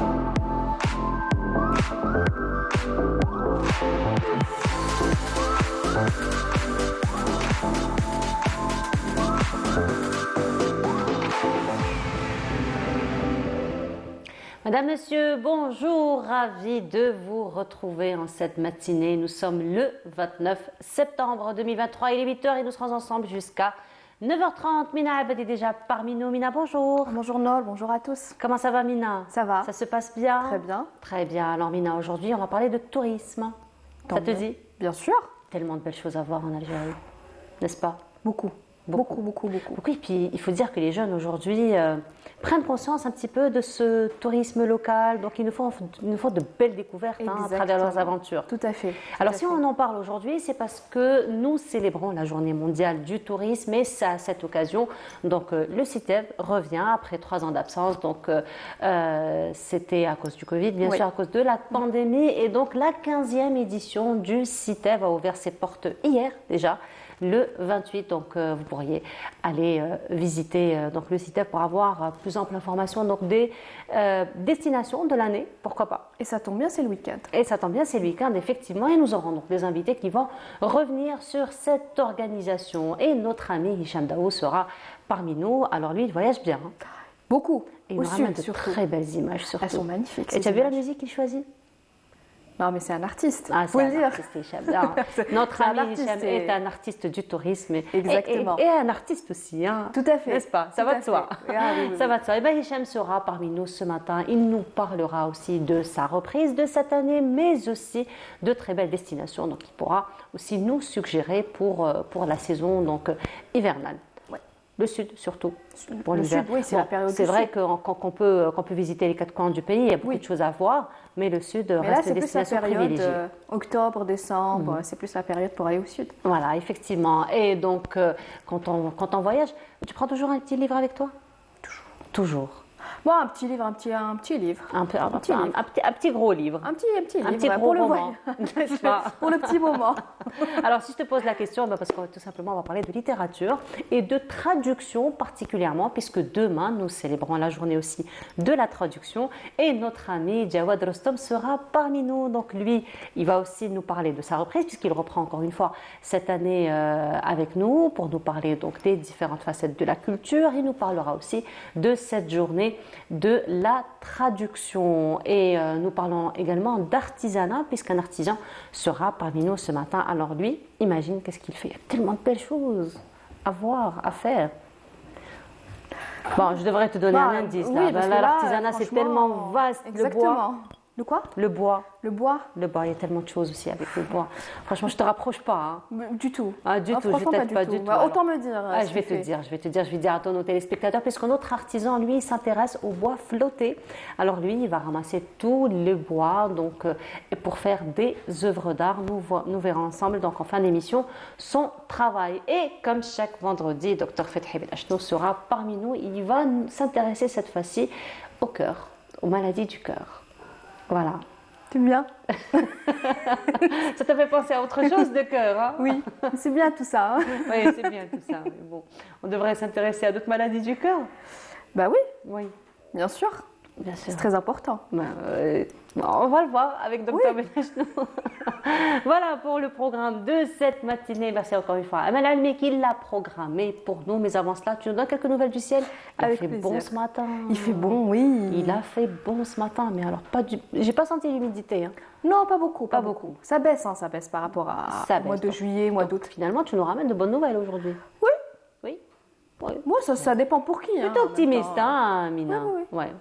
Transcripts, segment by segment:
Madame, Monsieur, bonjour, ravi de vous retrouver en cette matinée. Nous sommes le 29 septembre 2023, il est 8 h et nous serons ensemble jusqu'à 9 h 30. Mina Abed est déjà parmi nous. Mina, bonjour. Bonjour Nol, bonjour à tous. Comment ça va, Mina? Ça va. Ça se passe bien? Très bien. Très bien. Alors Mina, aujourd'hui on va parler de tourisme. Ça te dit? Bien sûr. Tellement de belles choses à voir en Algérie, n'est-ce pas? Beaucoup. Beaucoup. Oui, puis il faut dire que les jeunes aujourd'hui prennent conscience un petit peu de ce tourisme local. Donc, ils nous font de belles découvertes à travers leurs aventures. Tout à fait. Alors, si on en parle aujourd'hui, c'est parce que nous célébrons la journée mondiale du tourisme et c'est à cette occasion. Donc, le CITEV revient après 3 ans d'absence. Donc, c'était à cause du Covid, bien sûr, à cause de la pandémie. Et donc, la 15e édition du CITEV a ouvert ses portes hier déjà. Le 28, donc vous pourriez aller visiter donc le site pour avoir plus ample information donc des destinations de l'année, pourquoi pas. Et ça tombe bien, c'est le week-end. Et ça tombe bien, c'est le week-end, effectivement, et nous aurons donc des invités qui vont revenir sur cette organisation. Et notre ami Hicham Daou sera parmi nous. Alors lui, il voyage bien. Beaucoup. Et il nous ramène de très belles images surtout. Elles sont magnifiques. Et tu as vu la musique qu'il choisit? Non, mais c'est un artiste. Ah, c'est un artiste, Hicham. Notre ami Hicham est un artiste du tourisme. Exactement. Et un artiste aussi. Hein. Tout à fait. N'est-ce pas? Ça va de soi. Oui. Ça va de soi. Et bien, Hicham sera parmi nous ce matin. Il nous parlera aussi de sa reprise de cette année, mais aussi de très belles destinations. Donc, il pourra aussi nous suggérer pour la saison donc, hivernale. Le sud surtout. Pour le sud, oui, c'est la période. C'est vrai qu'on peut visiter les 4 coins du pays, il y a beaucoup de choses à voir, mais le sud reste une destination privilégiée. Octobre, décembre, c'est plus la période pour aller au sud. Voilà, effectivement. Et donc, quand on voyage, tu prends toujours un petit livre avec toi? Toujours. Bon, un petit livre, un petit livre. Un petit gros livre. Un petit livre. Un petit gros roman, n'est-ce pas? Pour le petit moment. Alors, si je te pose la question, parce que tout simplement, on va parler de littérature et de traduction particulièrement, puisque demain, nous célébrons la journée aussi de la traduction et notre ami Jawad Rostom sera parmi nous. Donc, lui, il va aussi nous parler de sa reprise, puisqu'il reprend encore une fois cette année avec nous pour nous parler donc des différentes facettes de la culture. Il nous parlera aussi de cette journée de la traduction et nous parlons également d'artisanat puisqu'un artisan sera parmi nous ce matin. Alors lui, imagine qu'est-ce qu'il fait, il y a tellement de belles choses à voir, à faire. Bon, je devrais te donner un indice là. L'artisanat c'est tellement vaste. Exactement. Le quoi? Le bois. Le bois? Le bois, il y a tellement de choses aussi avec le bois. Franchement, je te rapproche pas. Hein. Du tout. Ah, du tout, je t'aide pas du tout. Bah, autant me dire. Je vais te dire à nos téléspectateurs, puisque notre artisan, lui, il s'intéresse au bois flotté. Alors lui, il va ramasser tout le bois donc, pour faire des œuvres d'art. Nous verrons ensemble, donc en fin d'émission, son travail. Et comme chaque vendredi, Dr Fethi Belachnou sera parmi nous. Il va s'intéresser cette fois-ci au cœur, aux maladies du cœur. Voilà. C'est bien. Ça te fait penser à autre chose de cœur, hein? Oui, c'est bien tout ça. Hein? Oui, c'est bien tout ça. Mais bon, on devrait s'intéresser à d'autres maladies du cœur. Bah oui. Oui. Bien sûr. Bien sûr. C'est très important. On va le voir avec Dr Belachnou. Voilà pour le programme de cette matinée. Merci encore une fois à Amal Almi qui l'a programmé pour nous. Mais avant cela, tu nous donnes quelques nouvelles du ciel? Il fait bon ce matin. Il fait bon, oui. Il a fait bon ce matin, mais alors j'ai pas senti l'humidité. Hein. Non, pas beaucoup. Ça baisse, par rapport au mois de juillet, mois d'août. Finalement, tu nous ramènes de bonnes nouvelles aujourd'hui. Oui. Oui. Moi, ça dépend pour qui. Plutôt optimiste, hein, Mina. Oui. Ouais.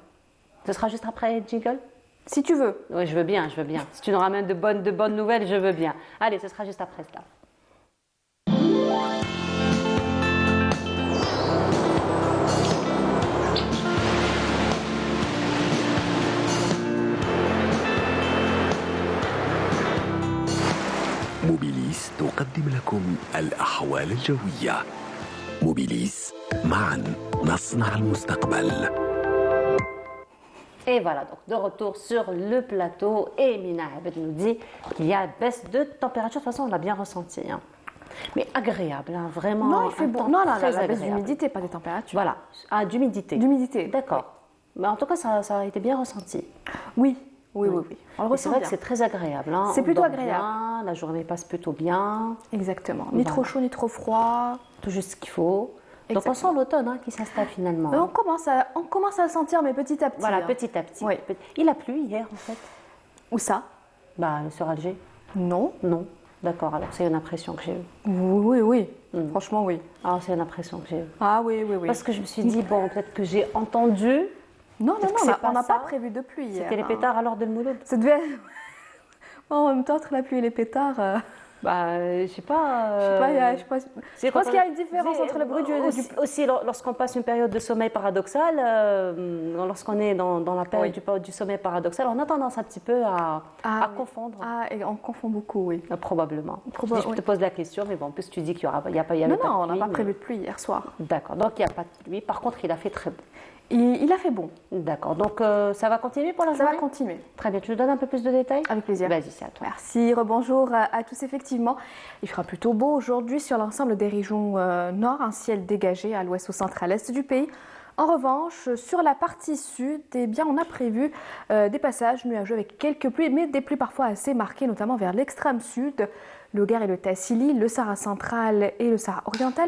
Ce sera juste après jingle? Si tu veux. Oui, je veux bien. Si tu nous ramènes de bonnes nouvelles, je veux bien. Allez, ce sera juste après cela. موبيليس تقدم لكم الأحوال الجوية. موبيليس معا نصنع المستقبل. Et voilà, donc de retour sur le plateau et Mina Abed nous dit qu'il y a baisse de température. De toute façon, on l'a bien ressenti. Hein. Mais agréable, hein, vraiment. Non, il fait bon. Non, la baisse agréable. d'humidité, pas des températures. Voilà, d'humidité. D'humidité. D'accord. Mais en tout cas, ça a été bien ressenti. Oui, oui, oui, oui. On le ressent. C'est vrai que c'est très agréable. Hein. C'est plutôt agréable. Bien, la journée passe plutôt bien. Exactement. Ni trop chaud, ni trop froid. Tout juste ce qu'il faut. Donc on sent l'automne hein, qui s'installe finalement. On commence à le sentir, mais petit à petit. Voilà, hein. petit à petit. Oui. Il a plu hier en fait. Où ça? Bah, sur Alger. Non. Non. D'accord, alors c'est une impression que j'ai eue. Oui, oui. Franchement, oui. Ah, c'est une impression que j'ai eue. Ah oui, oui, oui. Parce que je me suis dit, bon, peut-être que j'ai entendu. Non, on n'a pas prévu de pluie hier. C'était les pétards alors de Mouloud. Ça devait... En même temps, entre la pluie et les pétards... Bah, je sais pas. Je pense qu'il y a une différence entre le bruit du... Aussi, lorsqu'on passe une période de sommeil paradoxal, lorsqu'on est dans la période du sommeil paradoxal, on a tendance un petit peu à confondre. Ah, et on confond beaucoup, oui. Probablement. Je te pose la question, mais bon, en plus tu dis qu'il n'y a pas de pluie. Non, on n'a pas prévu de pluie hier soir. D'accord, donc il n'y a pas de pluie. Par contre, il a fait très beau. Il a fait bon. D'accord, donc ça va continuer pour la journée? Ça va continuer. Très bien, tu nous donnes un peu plus de détails? Avec plaisir. Vas-y, c'est à toi. Merci, rebonjour à tous. Effectivement, il fera plutôt beau aujourd'hui sur l'ensemble des régions nord, un ciel dégagé à l'ouest, au centre, à l'est du pays. En revanche, sur la partie sud, eh bien, on a prévu des passages nuageux avec quelques pluies, mais des pluies parfois assez marquées, notamment vers l'extrême sud, le Gard et le Tassili, le Sahara central et le Sahara oriental,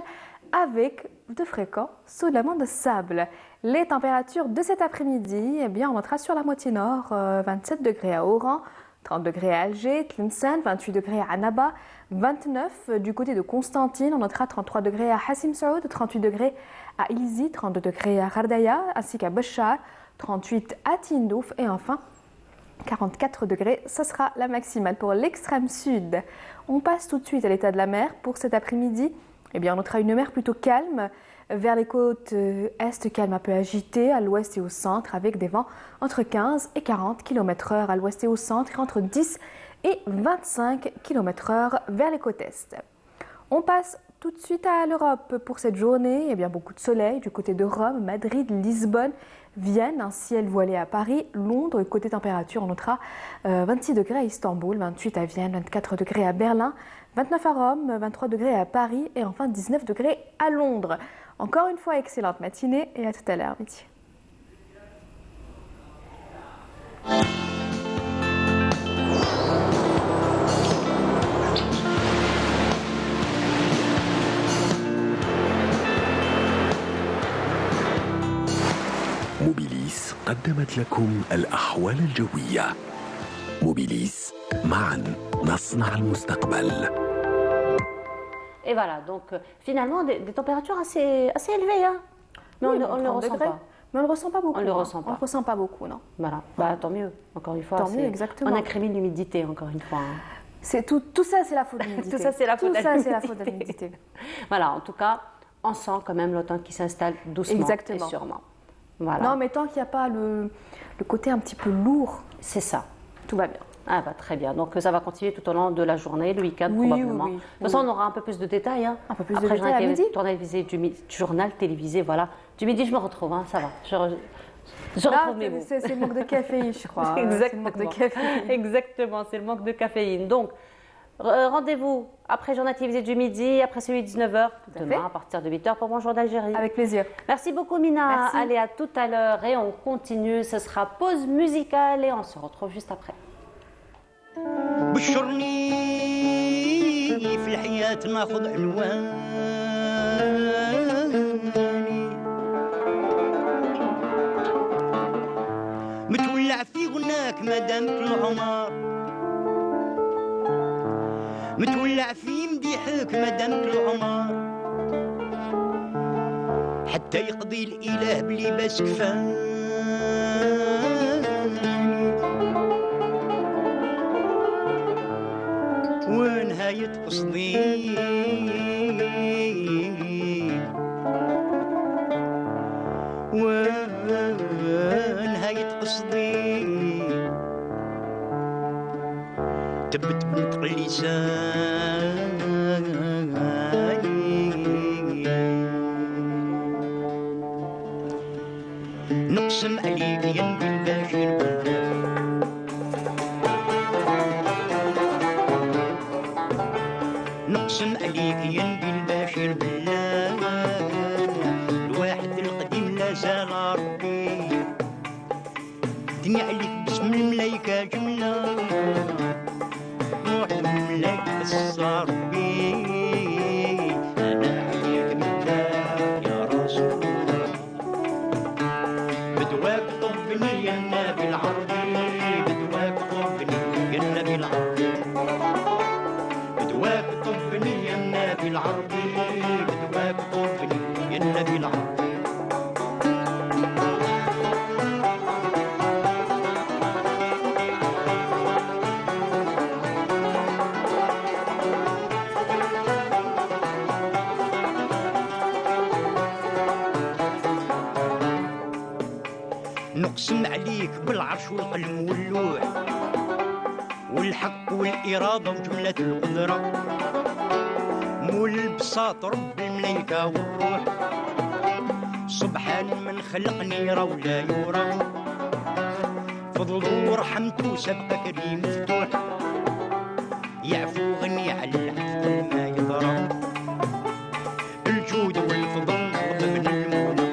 avec de fréquents soulèvements de sable. Les températures de cet après-midi, eh bien, on notera sur la moitié nord 27 degrés à Oran, 30 degrés à Alger, Tlemcen, 28 degrés à Annaba, 29 du côté de Constantine, on notera 33 degrés à Hassim Saoud, 38 degrés à Ilzi, 32 degrés à Khardaya, ainsi qu'à Béchar, 38 à Tindouf et enfin 44 degrés, ce sera la maximale pour l'extrême sud. On passe tout de suite à l'état de la mer pour cet après-midi. Eh bien, on notera une mer plutôt calme. Vers les côtes est, calme un peu agitée, à l'ouest et au centre, avec des vents entre 15 et 40 km/h à l'ouest et au centre, et entre 10 et 25 km/h vers les côtes est. On passe tout de suite à l'Europe pour cette journée. Eh bien, beaucoup de soleil du côté de Rome, Madrid, Lisbonne, Vienne, un ciel voilé à Paris, Londres. Côté température, on notera 26 degrés à Istanbul, 28 à Vienne, 24 degrés à Berlin, 29 à Rome, 23 degrés à Paris et enfin 19 degrés à Londres. Encore une fois, excellente matinée et à tout à l'heure, midi. موبيليس قدمت لكم الأحوال الجوية. موبيليس معا نصنع المستقبل. Et voilà, donc finalement des températures assez élevées, hein. Mais oui, on ne le ressent pas. Mais on ne le ressent pas beaucoup. On ne le ressent pas. On le ressent pas beaucoup, non. Voilà, bah, tant mieux, encore une fois. Tant mieux, exactement. On incrimine l'humidité, encore une fois. Hein. C'est tout ça, c'est la faute de l'humidité. Tout ça, c'est la faute de l'humidité. Voilà, en tout cas, on sent quand même l'automne qui s'installe doucement et sûrement. Voilà. Non, mais tant qu'il n'y a pas le côté un petit peu lourd, c'est ça. Tout va bien. Ah bah, très bien, donc ça va continuer tout au long de la journée, le week-end probablement. Oui, de toute façon, on aura un peu plus de détails. Hein. Un peu plus de détails à midi. Journal télévisé, voilà. Du midi, je me retrouve, hein, ça va. Je retrouve mes mots. C'est le manque de caféine, je crois. Exactement. Le manque de caféine. Exactement, c'est le manque de caféine. Donc, rendez-vous après le journal télévisé du midi, après celui de 19h, demain à partir de 8h pour Bonjour d'Algérie. Avec plaisir. Merci beaucoup, Mina. Merci. Allez, à tout à l'heure et on continue. Ce sera pause musicale et on se retrouve juste après. بشرني في الحياة ناخذ عنواني متولع في غناك مدامك العمر متولع في مديحك مدامك العمر حتى يقضي الإله بلباس كفاني ونهاية قصدي ونهاية قصدي تبت بنطق لساني نقسم عليك ينبي الباشر نقسم عليك ينبي الباشر بالله الواحد القديم لا زال ربي نثني عليك باسم الملايكة جملة روح الملايكة صار بي أنا عليك بالله يا رسول الله بدواك طبني يا النبي العربي بدواك طبني يا النبي العربي بدواك طبني يا النبي العربي بدواك طبني يا النبي العربي نقسم عليك بالعرش والقلم واللوح والحق والإرادة وجملة القدرة مول البساط رب الملايكة والروح سبحان من خلقني يرى ولا يرى فضله ورحمته سبق كريم مفتوح يعفو غني على العفو ما يضرى الجود والفضل وابن المولى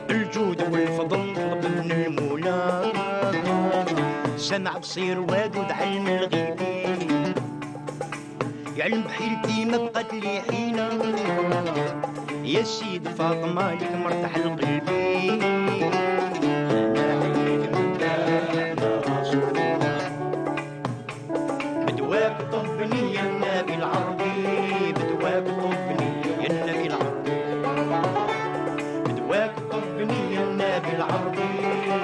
الجود والفضل وابن المولى سمع بصير وادود علم الغيبين يعلم بحيلتي ما بقات لي حينة يا سيد فاطمة لك مرتاح لقلبي بدواك طبني يا النبي العربي بدواك طبني يا النبي العربي بدواك طبني يا النبي العربي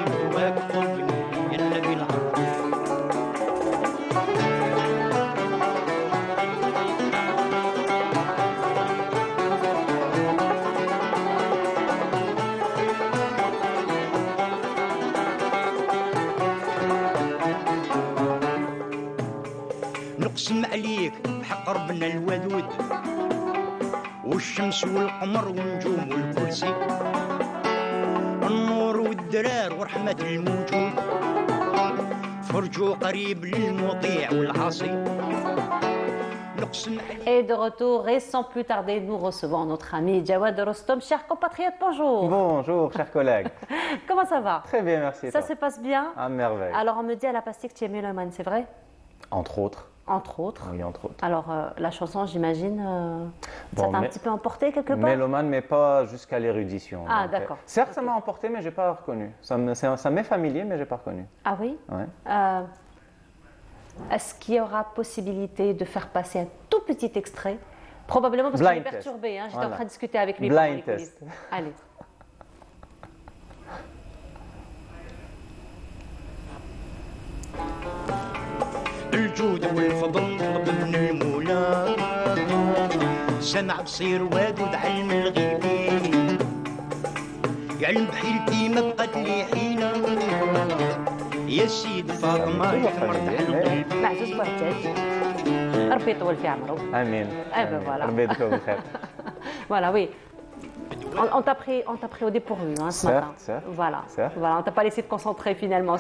بدواك طبني يا النبي العربي نقسم عليك بحق ربنا الودود والشمس والقمر والنجوم والكرسي النور والدرار ورحمة الموجود فرجو قريب للمطيع والعاصي نقسم عليك. Et de retour, et sans plus tarder, nous recevons notre ami Jawad Rostom. Chers compatriotes, bonjour. Bonjour, chers collègues. Comment ça va? Très bien, merci. Ça toi. se passe bien? À merveille. Alors, on me dit à la pastille que tu es mélomane, c'est vrai? Entre autres. Entre autres. Oui, entre autres. Alors, la chanson, j'imagine, ça Bon, t'a un mais- petit peu emporté quelque part? Mélomane, mais pas jusqu'à l'érudition. Ah, Donc, d'accord. Certes, ça m'a emporté, mais je n'ai pas reconnu. Ça m'est familier, mais je n'ai pas reconnu. Ah oui? Ouais. Est-ce qu'il y aura possibilité de faire passer un tout petit extrait? Probablement parce que Blind je suis test. perturbée, hein, j'étais Voilà. en train de discuter avec lui Blind pendant les coulisses. test. Allez. الجود والفضل ابن المولى سمع بصير وادود علم الغيبين يعلم بحيلتي ما بقات لي حينة يا سيد فاطمة لك مرتاح القلب معزوز بوحدك ربي يطول في عمره. Amin. Eh ben voilà. ربي يذكره بالخير. Voilà, oui. On t'a pris au dépourvu hein, ce Certes, matin. certes, Voilà. certes. Voilà, on t'a pas laissé te concentrer finalement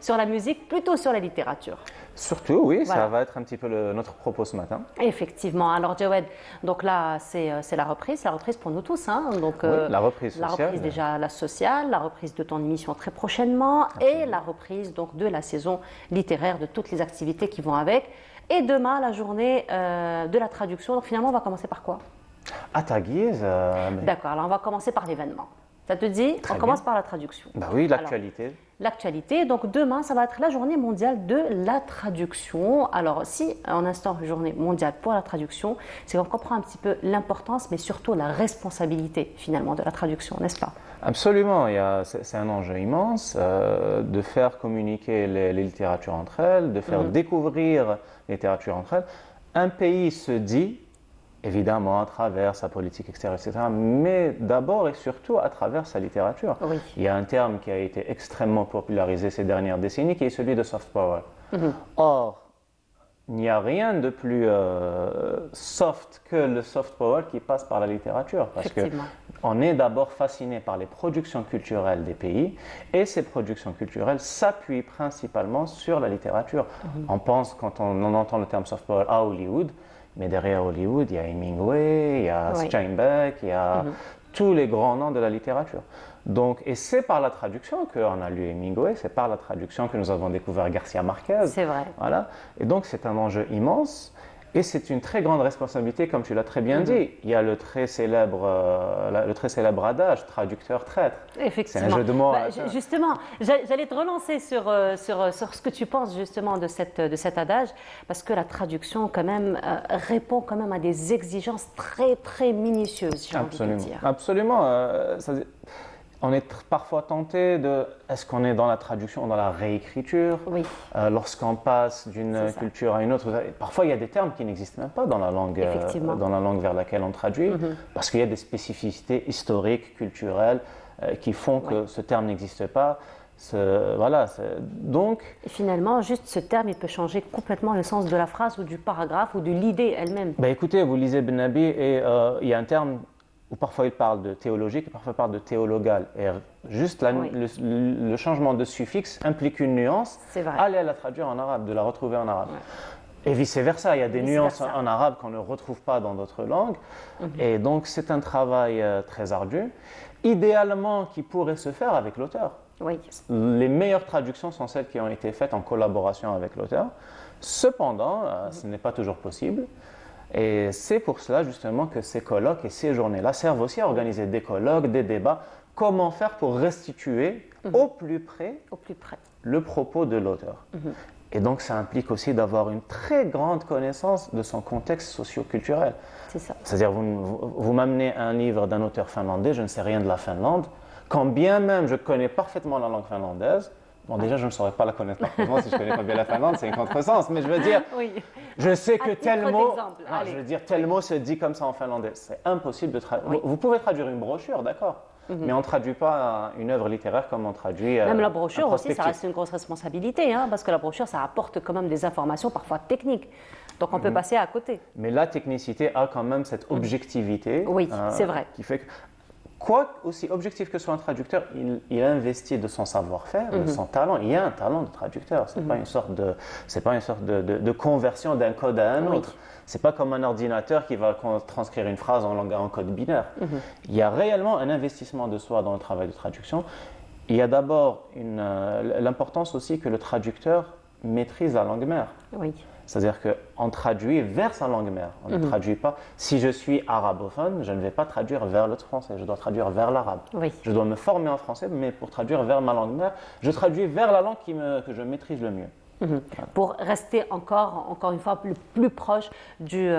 sur la musique, plutôt sur la littérature. Surtout, oui, Voilà. ça va être un petit peu notre propos ce matin. Effectivement. Alors Jawed, donc là c'est la reprise pour nous tous. Hein. Donc, Oui, la reprise La sociale. reprise déjà la sociale, la reprise de ton émission très prochainement et la reprise donc de la saison littéraire, de toutes les activités qui vont avec. Et demain, la journée de la traduction. Donc finalement, on va commencer par quoi? À ta guise. Mais- D'accord, alors on va commencer par l'événement. Ça te dit? Très On commence bien. par la traduction. Bah oui, l'actualité. L'actualité, donc demain, ça va être la journée mondiale de la traduction. Alors, si on instaure une journée mondiale pour la traduction, c'est qu'on comprend un petit peu l'importance, mais surtout la responsabilité finalement de la traduction, n'est-ce pas? Absolument, c'est un enjeu immense de faire communiquer les littératures entre elles, de faire découvrir les littératures entre elles. Un pays se dit, évidemment à travers sa politique extérieure, etc., mais d'abord et surtout à travers sa littérature. Oui. Il y a un terme qui a été extrêmement popularisé ces dernières décennies, qui est celui de soft power. Or, il n'y a rien de plus soft que le soft power qui passe par la littérature, parce que Effectivement. on est d'abord fasciné par les productions culturelles des pays, et ces productions culturelles s'appuient principalement sur la littérature. On pense, quand on entend le terme soft power, à Hollywood, mais derrière Hollywood, il y a Hemingway, il y a Oui. Steinbeck, il y a tous les grands noms de la littérature. Donc, et c'est par la traduction qu'on a lu Hemingway, c'est par la traduction que nous avons découvert Garcia Marquez. C'est vrai. Voilà. Et donc, c'est un enjeu immense. Et c'est une très grande responsabilité, comme tu l'as très bien dit. Il y a le très célèbre adage traducteur traître. Effectivement. C'est un jeu de mots. Justement, j'allais te relancer sur ce que tu penses justement de cet adage, parce que la traduction quand même répond quand même à des exigences très très minutieuses, j'ai envie de dire. Absolument. On est parfois tenté de, est-ce qu'on est dans la traduction ou dans la réécriture? Oui. Lorsqu'on passe d'une culture à une autre, parfois il y a des termes qui n'existent même pas dans la langue vers laquelle on traduit, parce qu'il y a des spécificités historiques, culturelles, qui font que ce terme n'existe pas. Donc, et finalement, juste ce terme, il peut changer complètement le sens de la phrase ou du paragraphe ou de l'idée elle-même. Écoutez, vous lisez Ben Nabi et il y a un terme où parfois il parle de théologique et parfois il parle de théologal. Et juste le changement de suffixe implique une nuance. C'est vrai. Allez la traduire en arabe, de la retrouver en arabe. Et vice-versa, il y a des nuances en arabe qu'on ne retrouve pas dans d'autres langues. Et donc c'est un travail très ardu, idéalement qui pourrait se faire avec l'auteur. Oui. Les meilleures traductions sont celles qui ont été faites en collaboration avec l'auteur. Cependant, ce n'est pas toujours possible. Et c'est pour cela justement que ces colloques et ces journées-là servent aussi à organiser des colloques, des débats. Comment faire pour restituer au plus près le propos de l'auteur. Et donc ça implique aussi d'avoir une très grande connaissance de son contexte socio-culturel. C'est ça. C'est-à-dire vous m'amenez un livre d'un auteur finlandais, je ne sais rien de la Finlande, quand bien même je connais parfaitement la langue finlandaise. Bon, déjà, je ne saurais pas la connaître parfaitement si je ne connais pas bien la Finlande, c'est un contresens. Mais je veux dire, je sais que tel mot se dit comme ça en finlandais. C'est impossible de traduire. Vous pouvez traduire une brochure, d'accord, mais on ne traduit pas une œuvre littéraire comme on traduit. Même la brochure aussi, ça reste une grosse responsabilité, parce que la brochure, ça apporte quand même des informations parfois techniques. Donc on peut passer à côté. Mais la technicité a quand même cette objectivité. Oui, c'est vrai. Qui fait que, quoi aussi objectif que soit un traducteur, il investit de son savoir-faire, de son talent. Il y a un talent de traducteur. C'est pas une sorte de conversion d'un code à un autre. C'est pas comme un ordinateur qui va transcrire une phrase en code binaire. Il y a réellement un investissement de soi dans le travail de traduction. Il y a d'abord l'importance aussi que le traducteur maîtrise la langue mère. Oui. C'est-à-dire qu'on traduit vers sa langue mère. On ne traduit pas. Si je suis arabophone, je ne vais pas traduire vers le français, je dois traduire vers l'arabe. Oui. Je dois me former en français, mais pour traduire vers ma langue mère, je traduis vers la langue que je maîtrise le mieux. Pour rester encore une fois le plus proche du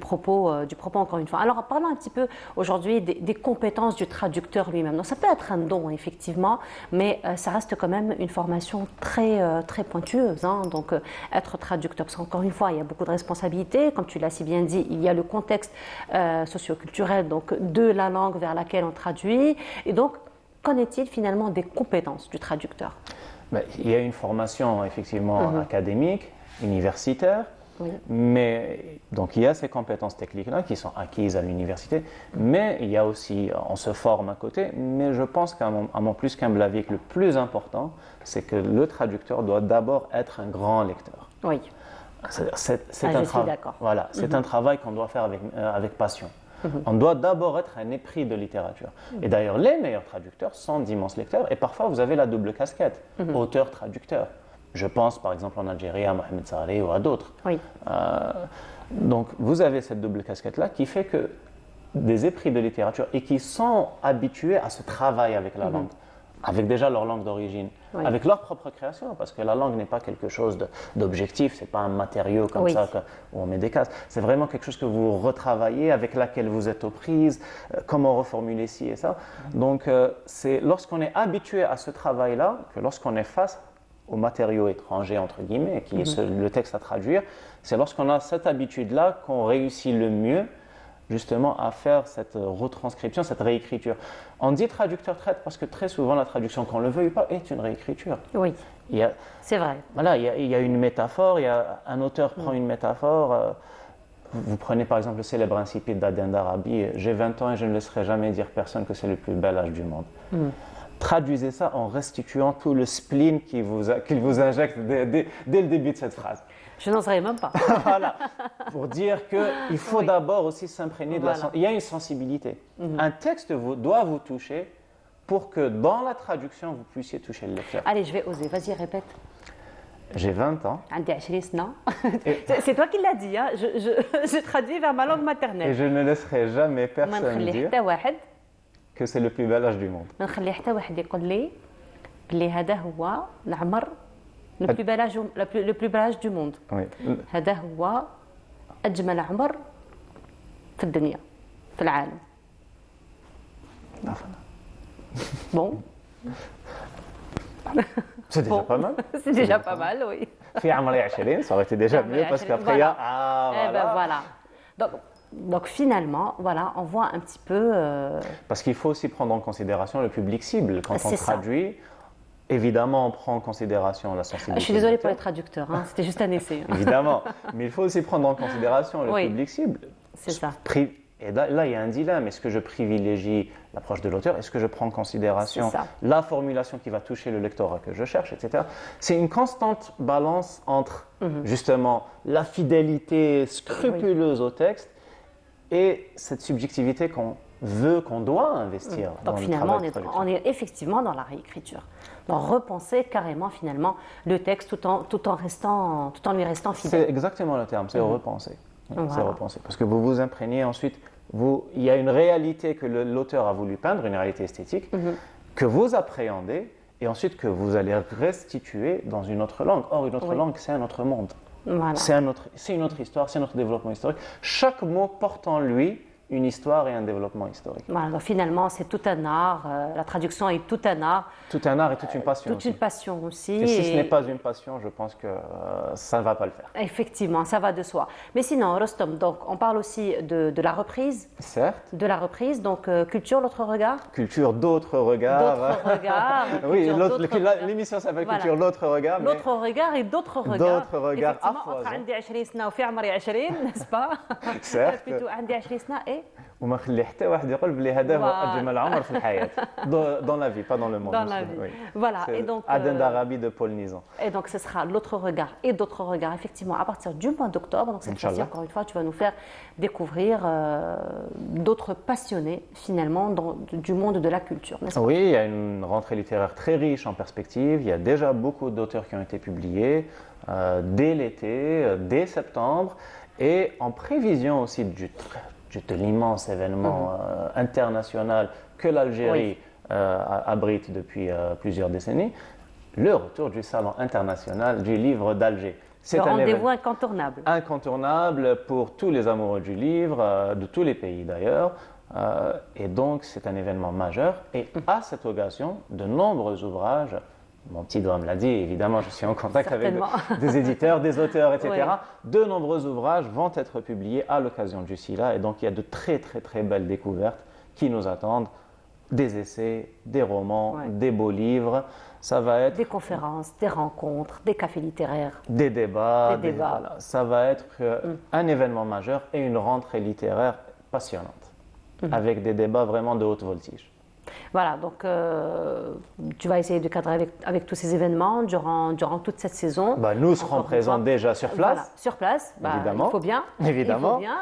propos encore une fois. Alors parlons un petit peu aujourd'hui des compétences du traducteur lui-même. Donc ça peut être un don effectivement, mais ça reste quand même une formation très très pointueuse. Donc être traducteur, parce qu'encore une fois il y a beaucoup de responsabilités. Comme tu l'as si bien dit, il y a le contexte socio-culturel donc de la langue vers laquelle on traduit. Et donc qu'en est-il finalement des compétences du traducteur? Il y a une formation effectivement académique, universitaire, mais donc il y a ces compétences techniques-là qui sont acquises à l'université, mais il y a aussi, on se forme à côté, mais je pense qu'à mon plus qu'humble avis, que le plus important, c'est que le traducteur doit d'abord être un grand lecteur. Oui. C'est un travail qu'on doit faire avec passion. On doit d'abord être un épris de littérature. Et d'ailleurs, les meilleurs traducteurs sont d'immenses lecteurs. Et parfois, vous avez la double casquette, auteur-traducteur. Je pense par exemple en Algérie à Mohamed Sarré ou à d'autres. Oui. Donc, vous avez cette double casquette-là qui fait que des épris de littérature et qui sont habitués à ce travail avec la langue, avec déjà leur langue d'origine, avec leur propre création, parce que la langue n'est pas quelque chose d'objectif, c'est pas un matériau comme ça où on met des cases. C'est vraiment quelque chose que vous retravaillez, avec laquelle vous êtes aux prises, comment reformuler ci et ça. Donc c'est lorsqu'on est habitué à ce travail-là, que lorsqu'on est face aux matériaux étrangers, entre guillemets, qui est le texte à traduire, c'est lorsqu'on a cette habitude-là qu'on réussit le mieux justement à faire cette retranscription, cette réécriture. On dit traducteur traite parce que très souvent la traduction, qu'on le veuille ou pas, est une réécriture. Oui, c'est vrai. Voilà, il y a une métaphore, un auteur prend une métaphore. Vous prenez par exemple le célèbre incipit d'Adem d'Arabi, « J'ai 20 ans et je ne laisserai jamais dire personne que c'est le plus bel âge du monde ». Traduisez ça en restituant tout le spleen qu'il vous injecte dès le début de cette phrase. Je n'en saurais même pas. Voilà, pour dire qu'il faut d'abord aussi s'imprégner de la... Voilà. Il y a une sensibilité. Un texte doit vous toucher pour que dans la traduction, vous puissiez toucher le lecteur. Allez, je vais oser. Vas-y, répète. J'ai 20 ans عندي 20 سنة. C'est toi qui l'as dit, hein. Je traduis vers ma langue et maternelle. je ne laisserai jamais ما personne نخلي dire حتى واحد que c'est le plus bel âge du monde. ما نخلي حتى واحد يقول لي بلي هذا هو العمر le plus bel âge le plus bel âge du monde. Oui. هذا هو أجمل عمر في الدنيا في العالم. Bon, C'est déjà bon. pas mal. C'est déjà pas mal, oui. في عمري 20, ça aurait été déjà mieux parce qu'après il y a... Ah, Eh ben voilà. voilà. Donc finalement, voilà, on voit un petit peu. Parce qu'il faut aussi prendre en considération le public cible. Quand on C'est ça. traduit, évidemment, on prend en considération la sensibilité. Je suis désolée du pour les lecteur. traducteurs, hein, c'était juste un essai. Hein. Évidemment. Mais il faut aussi prendre en considération le Oui. public cible. C'est ça. Et là, il y a un dilemme. Est-ce que je privilégie l'approche de l'auteur? Est-ce que je prends en considération C'est ça. la formulation qui va toucher le lectorat que je cherche, etc. C'est une constante balance entre, justement, la fidélité scrupuleuse au texte et cette subjectivité qu'on doit investir dans Donc le finalement, travail de traduction. on est effectivement dans la réécriture. Donc repenser carrément finalement le texte tout en lui restant fidèle. C'est exactement le terme, c'est repenser. Voilà. C'est repenser. Parce que vous vous imprégnez ensuite, il y a une réalité que l'auteur a voulu peindre, une réalité esthétique, que vous appréhendez et ensuite que vous allez restituer dans une autre langue. Or, une autre langue, c'est un autre monde. Voilà. C'est une autre histoire, c'est notre développement historique. Chaque mot porte en lui une histoire et un développement historique. Voilà, donc finalement, c'est tout un art. La traduction est tout un art, Tout un art et toute une passion. toute aussi. une passion aussi. Et si ce n'est pas une passion, je pense que ça ne va pas le faire. Effectivement, ça va de soi. Mais sinon, Rostom, donc on parle aussi de la reprise. Certes, De la reprise, donc culture, l'autre regard. culture d'autres regards. D'autres regards. Oui, culture, d'autres regards. l'émission s'appelle Voilà. Culture l'autre regard. mais- L'autre regard et d'autres regards. D'autres regards à Effectivement, entre foison. عندي 20 سنة وفي عمري 20, n'est-ce pas? Certes. Plutôt عندي 20 سنة et وما خلي حتى واحد يقول بلي هذا هو Voilà. أجمل عمر في الحياة. Dans la vie, pas dans le monde. dans bien la sûr, vie. oui. Voilà, C'est et donc, Aden d'Arabie de Paul Nizan. et donc ce sera l'autre regard et d'autres regards, effectivement, à partir du mois d'octobre. Donc cette fois-ci, Inch'Allah. encore une fois, tu vas nous faire découvrir d'autres passionnés, finalement, du monde de la culture, n'est-ce pas? Oui, il y a une rentrée littéraire très riche en perspectives. Il y a déjà beaucoup d'auteurs qui ont été publiés dès l'été, dès septembre, et en prévision aussi de l'immense événement international que l'Algérie abrite depuis plusieurs décennies, le retour du Salon international du livre d'Alger. C'est Le un rendez-vous événement incontournable. incontournable pour tous les amoureux du livre, de tous les pays d'ailleurs. Et donc, c'est un événement majeur. Et à cette occasion, de nombreux ouvrages, mon petit doigt me l'a dit, évidemment, je suis en contact avec Certainement. des éditeurs, des auteurs, etc. Oui. De nombreux ouvrages vont être publiés à l'occasion du SILA. Et donc, il y a de très, très, très belles découvertes qui nous attendent. Des essais, des romans, Ouais. des beaux livres. Ça va être Des conférences, des rencontres, des cafés littéraires. des débats. Des débats. Voilà. Ça va être un événement majeur et une rentrée littéraire passionnante, avec des débats vraiment de haute voltige. Voilà, donc tu vas essayer de cadrer avec tous ces événements durant toute cette saison. Bah, nous serons Encore une présents fois. déjà sur place. Voilà, sur place, bah, Évidemment. il faut bien. Évidemment. Il faut bien.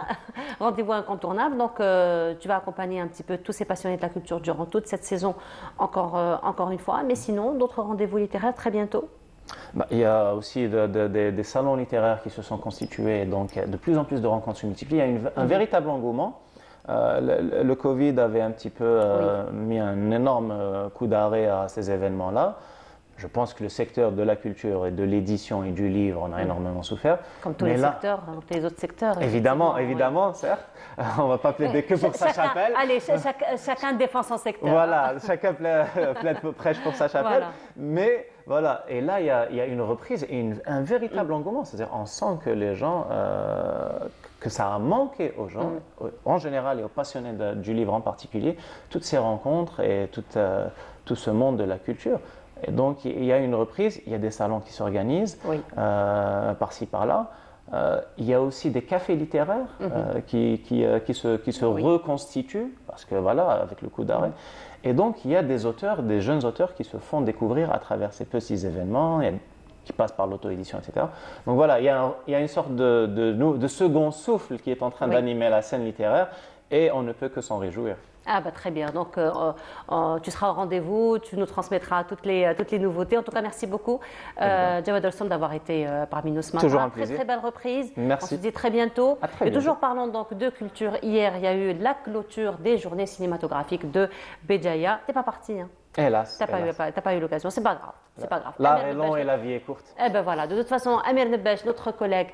Rendez-vous incontournable. Donc, tu vas accompagner un petit peu tous ces passionnés de la culture durant toute cette saison, encore une fois. Mais sinon, d'autres rendez-vous littéraires très bientôt. Bah, il y a aussi des salons littéraires qui se sont constitués, donc de plus en plus de rencontres se multiplient. Il y a un véritable engouement. Le Covid avait un petit peu mis un énorme coup d'arrêt à ces événements-là. Je pense que le secteur de la culture et de l'édition et du livre en a énormément souffert. Comme tous Mais les là, secteurs, comme tous les autres secteurs. Évidemment, effectivement, certes. On ne va pas plaider que pour sa chapelle. Allez, chacun défend son secteur. Voilà, chacun prêche pour sa chapelle. Voilà. Mais voilà, et là, il y a une reprise et un véritable engouement. C'est-à-dire, on sent que les gens, que ça a manqué aux gens, en général et aux passionnés du livre en particulier, toutes ces rencontres et tout ce monde de la culture. Et donc, il y a une reprise, il y a des salons qui s'organisent Oui. par-ci, par-là. Il y a aussi des cafés littéraires qui se reconstituent, parce que voilà, avec le coup d'arrêt. Et donc, il y a des jeunes auteurs qui se font découvrir à travers ces petits événements. Il y a qui passe par l'auto-édition, etc. Donc voilà, il y a une sorte de second souffle qui est en train d'animer la scène littéraire et on ne peut que s'en réjouir. Ah bah très bien, donc tu seras au rendez-vous, tu nous transmettras toutes les nouveautés. En tout cas, merci beaucoup Jawad Al-Som d'avoir été parmi nous ce matin. Toujours un plaisir. Très belle reprise. Merci. On se dit très bientôt. À très Et bientôt. toujours parlons donc de culture. Hier, il y a eu la clôture des journées cinématographiques de Béjaïa. T'es pas parti, hein? Hélas. T'as pas eu l'occasion, c'est pas grave. C'est pas grave. L'art Amir est long Nebbash, et la vie est courte. eh ben voilà, de toute façon, Amir Nebbash, notre collègue,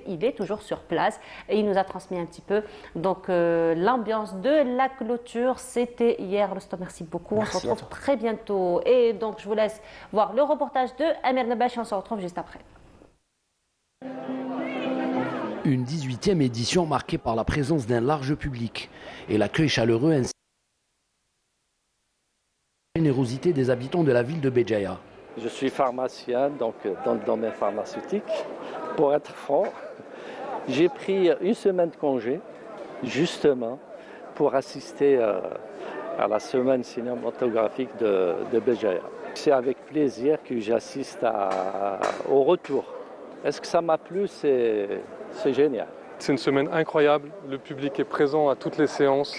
il est toujours sur place et il nous a transmis un petit peu. Donc l'ambiance de la clôture, c'était hier. Rostom, merci beaucoup. Merci On se retrouve très bientôt. Et donc je vous laisse voir le reportage de Amir Nebbash et on se retrouve juste après. Une 18e édition marquée par la présence d'un large public et l'accueil chaleureux ainsi que la générosité des habitants de la ville de Béjaïa. Je suis pharmacien, donc dans le domaine pharmaceutique. Pour être franc, j'ai pris une semaine de congé, justement, pour assister à la semaine cinématographique de Béjaïa. C'est avec plaisir que j'assiste au retour. Est-ce que ça m'a plu? C'est génial. C'est une semaine incroyable, le public est présent à toutes les séances.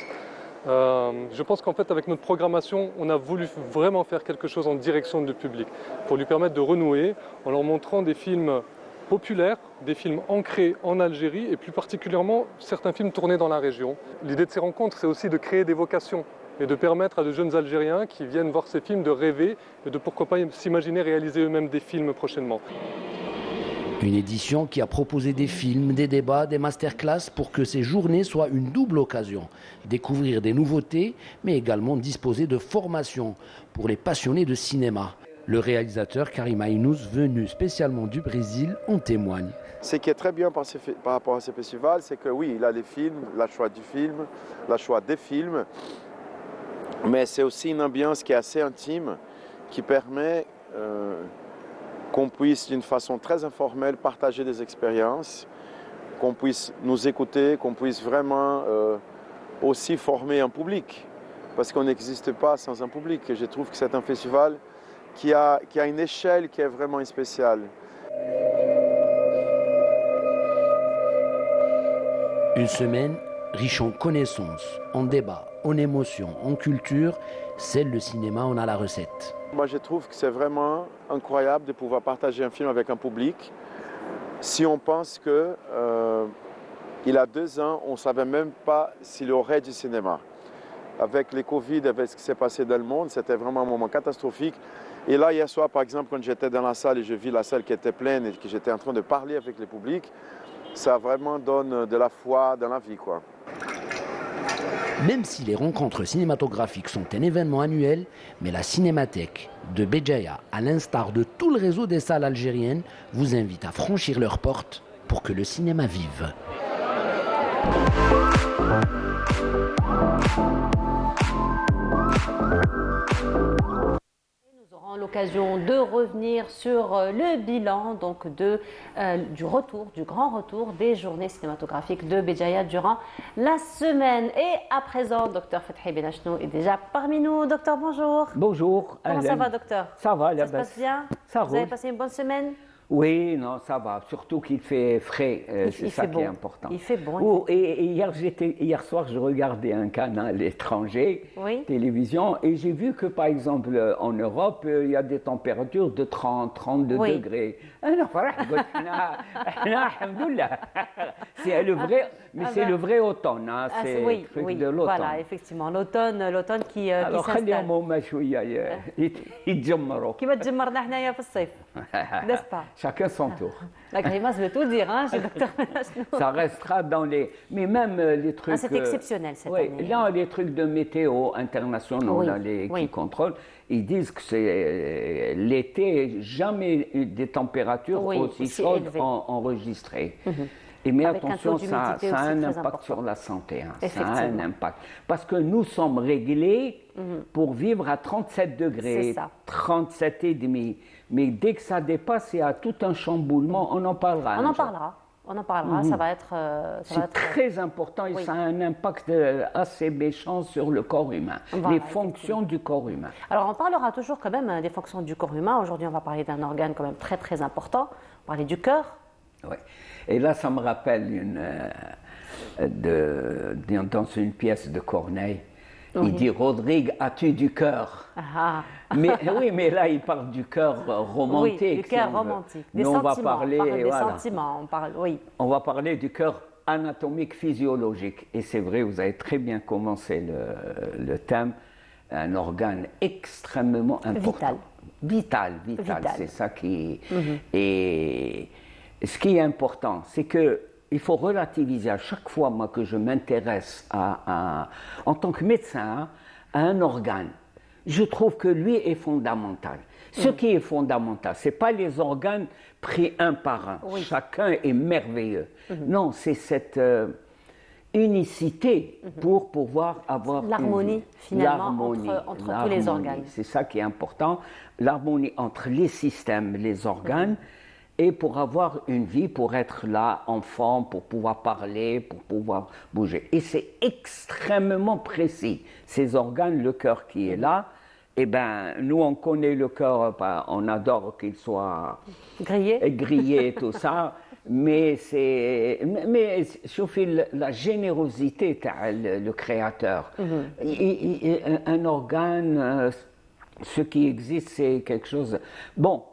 Je pense qu'en fait, avec notre programmation, on a voulu vraiment faire quelque chose en direction du public, pour lui permettre de renouer en leur montrant des films populaires, des films ancrés en Algérie et plus particulièrement certains films tournés dans la région. L'idée de ces rencontres, c'est aussi de créer des vocations et de permettre à de jeunes Algériens qui viennent voir ces films de rêver et de pourquoi pas s'imaginer réaliser eux-mêmes des films prochainement. Une édition qui a proposé des films, des débats, des masterclass pour que ces journées soient une double occasion. Découvrir des nouveautés, mais également disposer de formations pour les passionnés de cinéma. Le réalisateur Karim Aynous, venu spécialement du Brésil, en témoigne. Ce qui est très bien par rapport à ces festivals, c'est que oui, il a les films, le choix du film, le choix des films, mais c'est aussi une ambiance qui est assez intime, qui permet qu'on puisse d'une façon très informelle partager des expériences, qu'on puisse nous écouter, qu'on puisse vraiment aussi former un public, parce qu'on n'existe pas sans un public. Et je trouve que c'est un festival qui a une échelle qui est vraiment spéciale. Une semaine riche en connaissances, en débats, en émotions, en culture. Seul le cinéma en a la recette. Moi, je trouve que c'est vraiment incroyable de pouvoir partager un film avec un public. Si on pense que il y a 2 ans, on ne savait même pas s'il y aurait du cinéma. Avec les Covid, avec ce qui s'est passé dans le monde, c'était vraiment un moment catastrophique. Et là, hier soir, par exemple, quand j'étais dans la salle et je vis la salle qui était pleine et que j'étais en train de parler avec le public, ça vraiment donne de la foi dans la vie, quoi. Même si les rencontres cinématographiques sont un événement annuel, mais la Cinémathèque de Béjaïa, à l'instar de tout le réseau des salles algériennes, vous invite à franchir leurs portes pour que le cinéma vive. Nous aurons l'occasion de revenir sur le bilan donc du grand retour des journées cinématographiques de Béjaïa durant la semaine. Et à présent, Dr Fethi Benachnou est déjà parmi nous. Docteur, bonjour. Bonjour. Comment ça va, docteur? Ça va, Ça se passe bien? Ça Vous avez roule. passé une bonne semaine? Oui, non, ça va. Surtout qu'il fait frais, c'est Il ça fait qui bon. est important. Il fait bon. Oh, et hier soir, je regardais un canal étranger, Oui. télévision, et j'ai vu que, par exemple, en Europe, il y a des températures de 30, 32 Oui. degrés. C'est le vrai, mais c'est le vrai automne, hein, Ah, c'est oui, le truc oui, de l'automne. voilà, effectivement, l'automne qui Alors, s'installe. خليهم هما شوية يتجمروا. كيما تجمرنا حنايا في الصيف. N'est-ce pas? Chacun son tour. La grimace veut tout dire, hein, chez Dr Benachnou. Ça restera dans les... Mais même les trucs... Ah, c'est exceptionnel cette oui, année. là, les trucs de météo internationaux, Oui, là, oui. qui contrôlent, ils disent que c'est l'été, jamais eu des températures Oui, aussi aussi chaudes élevées. enregistrées. Et mais Avec un attention, taux ça d'humidité a aussi un très impact important. sur la santé. Hein. Ça a Effectivement. un impact. Parce que nous sommes réglés pour vivre à 37 degrés, C'est ça. 37 et demi. Mais dès que ça dépasse, il y a tout un chamboulement. On en parlera. On un en jour. parlera. On en parlera, ça va être... C'est très important et Oui. ça a un impact assez méchant sur le corps humain, Voilà, les fonctions du corps humain. Alors, on parlera toujours quand même des fonctions du corps humain. Aujourd'hui, on va parler d'un organe quand même très très important. On va parler du cœur. Ouais. Et là, ça me rappelle dans une pièce de Corneille, il dit Rodrigue, as-tu du cœur? Ah, Mais oui, mais là, il parle du cœur romantique. oui, du cœur si on veut. romantique. Des Nous, on sentiments. va parler, on parle des voilà. sentiments. On parle, oui. On va parler du cœur anatomique physiologique. Et c'est vrai, vous avez très bien commencé le thème. Un organe extrêmement important. Vital. C'est ça qui... Et ce qui est important, c'est que il faut relativiser à chaque fois, moi, que je m'intéresse en tant que médecin, à un organe. Je trouve que lui est fondamental. Ce qui est fondamental, ce n'est pas les organes pris un par un. Oui. Chacun est merveilleux. Non, c'est cette unicité pour pouvoir avoir L'harmonie, une vie. finalement, L'harmonie, entre tous les organes. C'est ça qui est important. L'harmonie entre les systèmes, les organes, et pour avoir une vie, pour être là, en forme, pour pouvoir parler, pour pouvoir bouger. Et c'est extrêmement précis. Ces organes, le cœur qui est là, eh ben, nous, on connaît le cœur, on adore qu'il soit grillé, tout ça. Mais chauffer la générosité, le créateur. Un organe, ce qui existe, c'est quelque chose. Bon,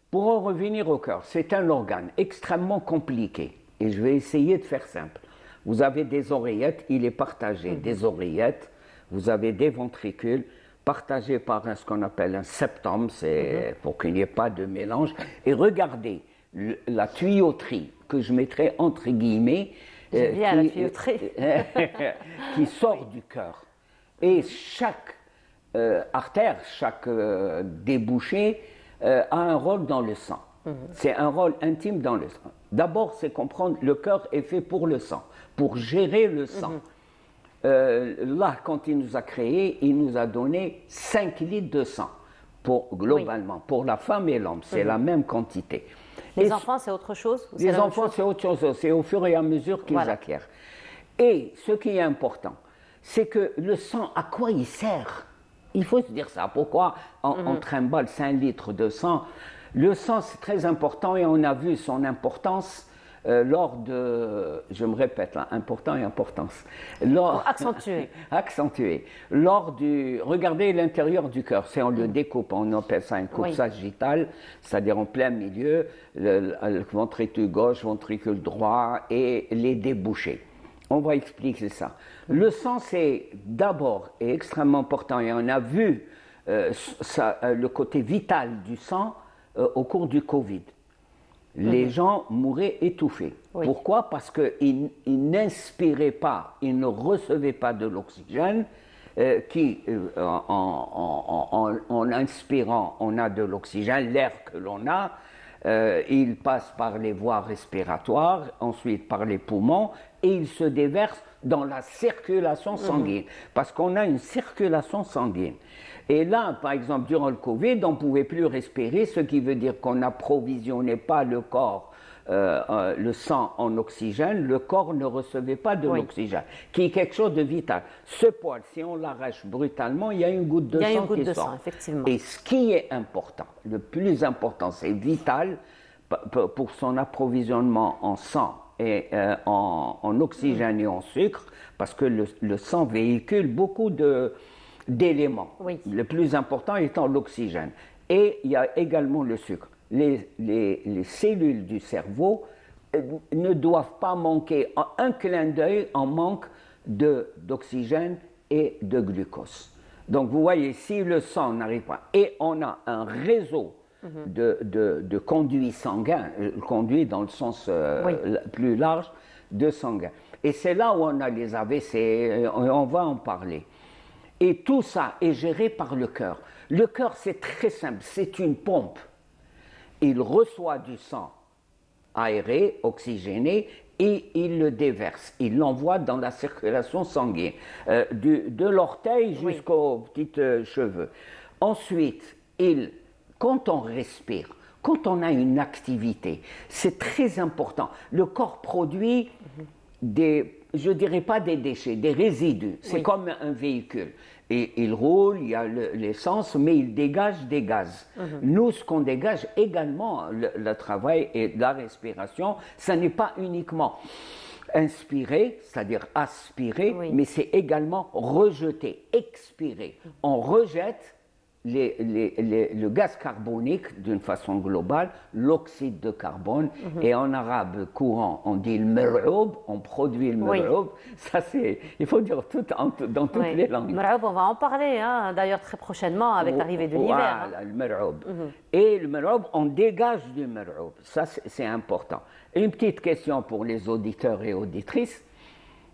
pour en revenir au cœur, c'est un organe extrêmement compliqué. Et je vais essayer de faire simple. Vous avez des oreillettes, il est partagé. Des oreillettes, vous avez des ventricules, partagés par ce qu'on appelle un septum, c'est pour qu'il n'y ait pas de mélange. Et regardez, la tuyauterie, que je mettrai entre guillemets, la tuyauterie. qui sort du cœur. Et chaque artère, chaque débouché a un rôle dans le sang. C'est un rôle intime dans le sang. D'abord, c'est comprendre, le cœur est fait pour le sang, pour gérer le sang. Là, quand il nous a créés, il nous a donné 5 litres de sang, globalement, pour la femme et l'homme. C'est la même quantité. Les enfants, c'est autre chose? Les enfants, c'est autre chose. C'est au fur et à mesure qu'ils acquièrent. Et ce qui est important, c'est que le sang, à quoi il sert? Il faut se dire ça. Pourquoi on trimballe 5 litres de sang? Le sang, c'est très important et on a vu son importance lors de, je me répète là, important et importance. Accentué. Regardez l'intérieur du cœur, c'est on le découpe, on appelle ça un coupe sagittal, c'est-à-dire en plein milieu, le ventricule gauche, ventricule droit et les débouchés. On va expliquer ça. Le sang, c'est d'abord et extrêmement important et on a vu le côté vital du sang au cours du Covid. Les gens mouraient étouffés. Pourquoi? Parce qu'ils n'inspiraient pas, ils ne recevaient pas de l'oxygène, en inspirant, on a de l'oxygène, l'air que l'on a, il passe par les voies respiratoires, ensuite par les poumons, et il se déverse dans la circulation sanguine, parce qu'on a une circulation sanguine. Et là, par exemple, durant le Covid, on ne pouvait plus respirer, ce qui veut dire qu'on n'approvisionnait pas le corps, le sang en oxygène, le corps ne recevait pas de l'oxygène, qui est quelque chose de vital. Ce poil, si on l'arrache brutalement, il y a une goutte de sang qui sort. Effectivement. Et ce qui est important, le plus important, c'est vital pour son approvisionnement en sang et en oxygène et en sucre, parce que le sang véhicule beaucoup d'éléments. Le plus important étant l'oxygène. Et il y a également le sucre. Les cellules du cerveau ne doivent pas manquer en un clin d'œil en manque d'oxygène et de glucose. Donc vous voyez, si le sang n'arrive pas, et on a un réseau de conduits sanguins, conduits dans le sens plus large de sanguin. Et c'est là où on a les AVC, on va en parler. Et tout ça est géré par le cœur. Le cœur, c'est très simple, c'est une pompe. Il reçoit du sang aéré, oxygéné, et il le déverse. Il l'envoie dans la circulation sanguine, de l'orteil jusqu'aux petits cheveux. Ensuite, quand on respire, Quand on a une activité, c'est très important. Le corps produit je ne dirais pas des déchets, des résidus. C'est comme un véhicule. Et il roule, il y a l'essence, mais il dégage des gaz. Nous, ce qu'on dégage également, le travail et la respiration, ça n'est pas uniquement inspirer, c'est-à-dire aspirer, mais c'est également rejeter, expirer. On rejette le gaz carbonique d'une façon globale, l'oxyde de carbone, et en arabe courant, on dit le mer'oub, on produit le mer'oub. Ça, il faut dire dans toutes les langues. Mer'oub, on va en parler, hein, d'ailleurs très prochainement avec l'arrivée de l'hiver. Voilà, le mer'oub. Et le mer'oub, on dégage du mer'oub. Ça, c'est important. Une petite question pour les auditeurs et auditrices.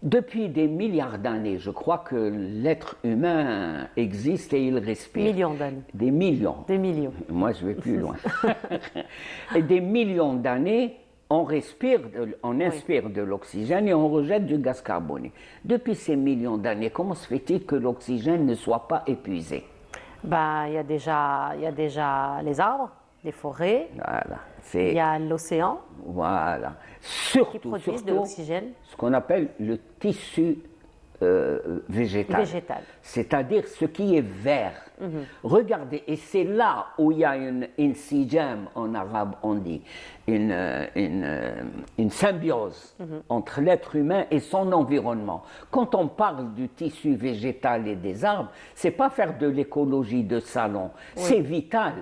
Depuis des milliards d'années, je crois que l'être humain existe et il respire. Millions d'années. Des millions. Des millions. Moi, je vais plus loin. Et des millions d'années, on inspire de l'oxygène et on rejette du gaz carbonique. Depuis ces millions d'années, comment se fait-il que l'oxygène ne soit pas épuisé? Il y a déjà les arbres, les forêts. Voilà. Il y a l'océan. Voilà. Qui produisent de l'oxygène. Ce qu'on appelle le tissu végétal. C'est-à-dire ce qui est vert. Regardez, et c'est là où il y a une insijam, en arabe on dit, une symbiose entre l'être humain et son environnement. Quand on parle du tissu végétal et des arbres, c'est pas faire de l'écologie de salon, c'est vital.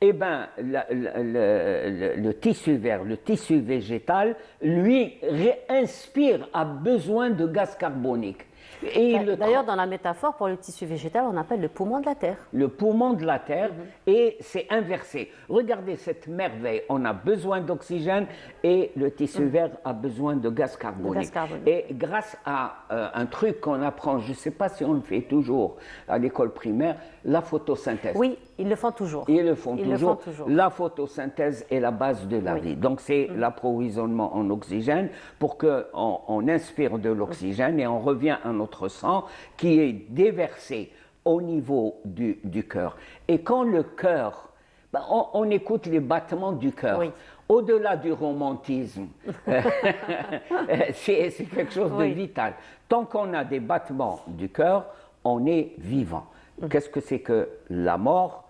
Eh bien, le tissu vert, le tissu végétal, lui, réinspire, a besoin de gaz carbonique. D'ailleurs, dans la métaphore, pour le tissu végétal, on appelle le poumon de la Terre. Le poumon de la Terre, et c'est inversé. Regardez cette merveille, on a besoin d'oxygène et le tissu vert a besoin de gaz carbonique. Et grâce à un truc qu'on apprend, je ne sais pas si on le fait toujours à l'école primaire, la photosynthèse. Oui, ils le font toujours. Ils le font toujours. La photosynthèse est la base de la vie. Donc c'est l'approvisionnement en oxygène pour qu'on inspire de l'oxygène et on revient à notre sang qui est déversé au niveau du cœur. Et quand le cœur, on écoute les battements du cœur. Au-delà du romantisme, c'est quelque chose de vital. Tant qu'on a des battements du cœur, on est vivant. Qu'est-ce que c'est que la mort?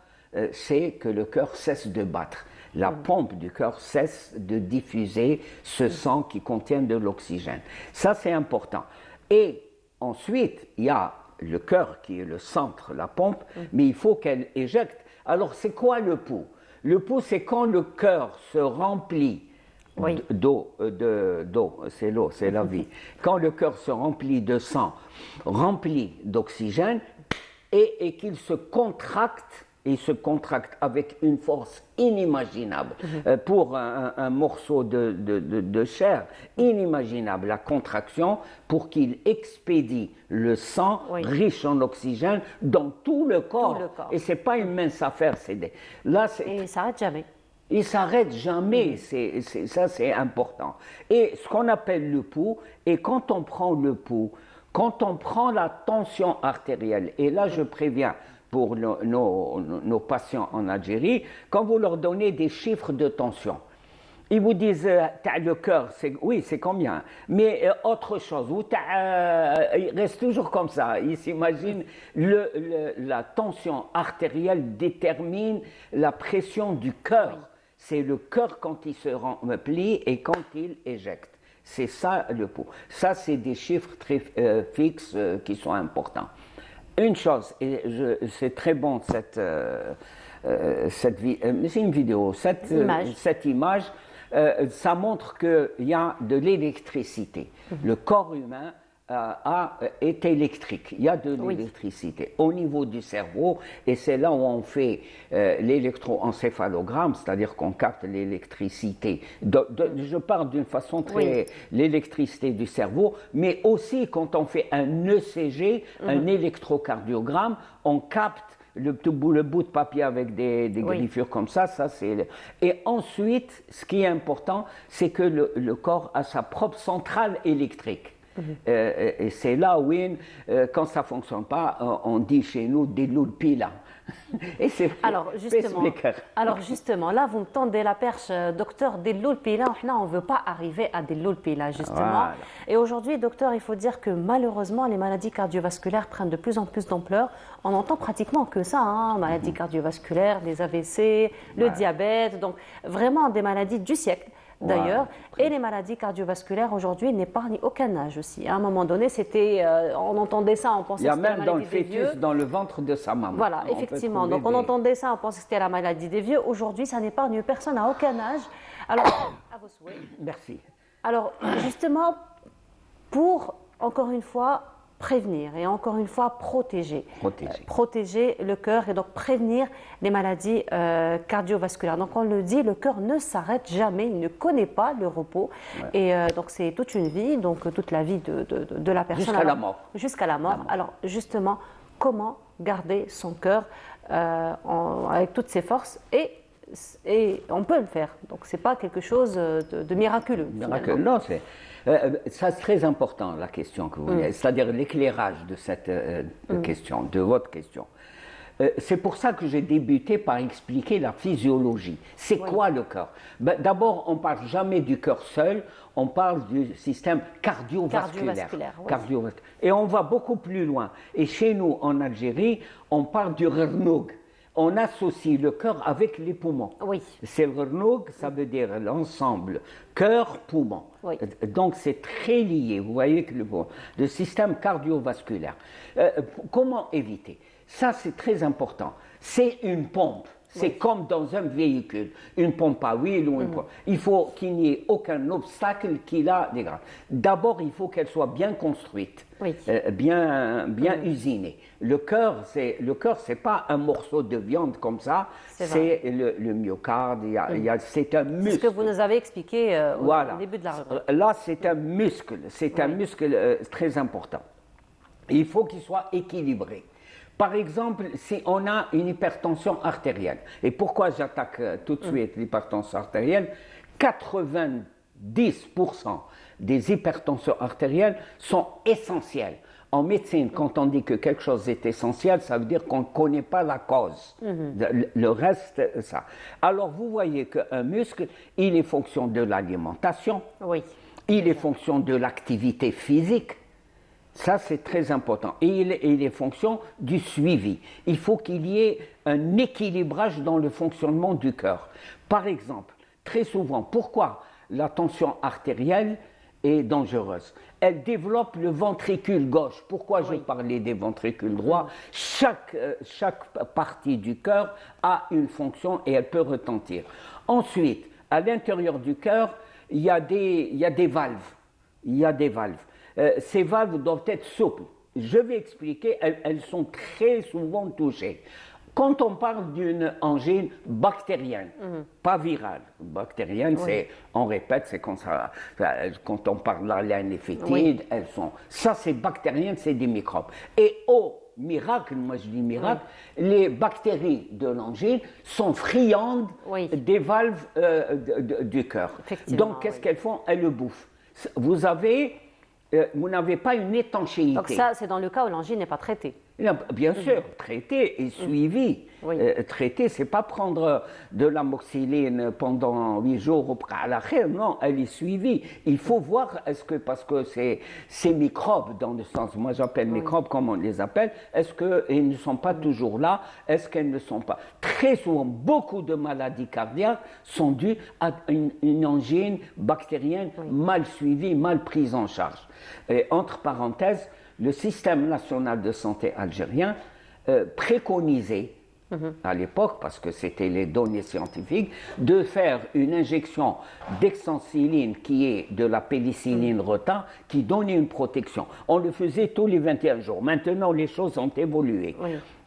C'est que le cœur cesse de battre. La pompe du cœur cesse de diffuser ce sang qui contient de l'oxygène. Ça, c'est important. Et ensuite, il y a le cœur qui est le centre, la pompe, mais il faut qu'elle éjecte. Alors, c'est quoi le pouls? Le pouls, c'est quand le cœur se remplit d'eau, c'est l'eau, c'est la vie. Quand le cœur se remplit de sang, rempli d'oxygène, et qu'il se contracte, il se contracte avec une force inimaginable. Pour un morceau de chair, inimaginable la contraction pour qu'il expédie le sang riche en oxygène dans tout le corps. Et ce n'est pas une mince affaire. Et il ne s'arrête jamais. Il ne s'arrête jamais, ça c'est important. Et ce qu'on appelle le pouls, et quand on prend le pouls, quand on prend la tension artérielle, et là je préviens pour nos patients en Algérie, quand vous leur donnez des chiffres de tension, ils vous disent le cœur, oui, c'est combien? Mais autre chose, il reste toujours comme ça. Ils s'imaginent la tension artérielle détermine la pression du cœur. C'est le cœur quand il se remplit et quand il éjecte. C'est ça le pouls. Ça, c'est des chiffres très fixes qui sont importants. Une chose, et c'est très bon c'est une vidéo, cette image, ça montre qu'il y a de l'électricité. Le corps humain est électrique, il y a de l'électricité au niveau du cerveau, et c'est là où on fait l'électroencéphalogramme, c'est-à-dire qu'on capte l'électricité. Je parle d'une façon très... l'électricité du cerveau, mais aussi quand on fait un ECG, un électrocardiogramme, on capte le bout de papier avec des griffures comme ça c'est... Et ensuite, ce qui est important, c'est que le corps a sa propre centrale électrique. Et c'est là où, quand ça ne fonctionne pas, on dit chez nous des loulpila. Et c'est alors justement, là, vous me tendez la perche, docteur, des loulpila. On ne veut pas arriver à des loulpila, justement. Voilà. Et aujourd'hui, docteur, il faut dire que malheureusement, les maladies cardiovasculaires prennent de plus en plus d'ampleur. On n'entend pratiquement que ça, hein, maladies cardiovasculaires, les AVC, le diabète, donc vraiment des maladies du siècle. D'ailleurs, et les maladies cardiovasculaires aujourd'hui n'épargnent aucun âge aussi. À un moment donné, on entendait ça, on pensait que c'était la maladie des vieux. Il y a même dans le fœtus, dans le ventre de sa maman. Voilà, effectivement. Donc on entendait ça, on pensait que c'était la maladie des vieux. Aujourd'hui, ça n'épargne personne à aucun âge. Alors, à vos souhaits. Merci. Alors, justement, pour, encore une fois, prévenir et encore une fois protéger le cœur et donc prévenir les maladies cardiovasculaires. Donc on le dit, le cœur ne s'arrête jamais, il ne connaît pas le repos et donc c'est toute une vie, donc toute la vie de la personne. Jusqu'à la mort. Jusqu'à la mort. Alors justement, comment garder son cœur avec toutes ses forces et on peut le faire. Donc c'est pas quelque chose de miraculeux. Non, ça c'est très important la question que vous voulez, c'est-à-dire l'éclairage de cette question, de votre question. C'est pour ça que j'ai débuté par expliquer la physiologie. C'est quoi le cœur? D'abord, on ne parle jamais du cœur seul, on parle du système cardiovasculaire. Et on va beaucoup plus loin. Et chez nous, en Algérie, on parle du rnoug. On associe le cœur avec les poumons. Oui. C'est le rnoug, ça veut dire l'ensemble cœur-poumon. Oui. Donc c'est très lié, vous voyez, que le système cardiovasculaire. Comment éviter? Ça c'est très important. C'est une pompe. C'est comme dans un véhicule, une pompe à huile ou une pompe. Il faut qu'il n'y ait aucun obstacle qui la dégrade. D'abord, il faut qu'elle soit bien construite, bien usinée. Le cœur, c'est pas un morceau de viande comme ça. C'est le myocarde. C'est un muscle. C'est ce que vous nous avez expliqué au début de la rubrique. Là, c'est un muscle. C'est un muscle très important. Il faut qu'il soit équilibré. Par exemple, si on a une hypertension artérielle, et pourquoi j'attaque tout de suite l'hypertension artérielle, 90% des hypertensions artérielles sont essentielles. En médecine, quand on dit que quelque chose est essentiel, ça veut dire qu'on ne connaît pas la cause. Le reste, ça. Alors, vous voyez qu'un muscle, il est fonction de l'alimentation, il est fonction de l'activité physique. Ça, c'est très important. Et il est fonction du suivi. Il faut qu'il y ait un équilibrage dans le fonctionnement du cœur. Par exemple, très souvent, pourquoi la tension artérielle est dangereuse? Elle développe le ventricule gauche. Pourquoi je parlais des ventricules droits? Chaque partie du cœur a une fonction et elle peut retentir. Ensuite, à l'intérieur du cœur, il y a des valves. Ces valves doivent être souples. Je vais expliquer, elles sont très souvent touchées. Quand on parle d'une angine bactérienne, pas virale, bactérienne, on répète, c'est comme ça, quand on parle de la laine fétide, ça c'est bactérienne, c'est des microbes. Et au miracle, moi je dis miracle, les bactéries de l'angine sont friandes des valves du cœur. Donc qu'est-ce qu'elles font? Elles le bouffent. Vous n'avez pas une étanchéité. Donc ça, c'est dans le cas où l'angine n'est pas traitée. Bien sûr, traité et suivi. Traité, c'est pas prendre de l'amoxicilline pendant 8 jours au non, elle est suivie. Il faut voir, parce que ces microbes, dans le sens, moi j'appelle microbes comme on les appelle, est-ce qu'ils ne sont pas toujours là? Est-ce qu'elles ne sont pas? Très souvent, beaucoup de maladies cardiaques sont dues à une angine bactérienne mal suivie, mal prise en charge. Et entre parenthèses, le système national de santé algérien préconisait à l'époque, parce que c'était les données scientifiques, de faire une injection d'exancilline qui est de la pénicilline rota, qui donnait une protection. On le faisait tous les 21 jours. Maintenant, les choses ont évolué.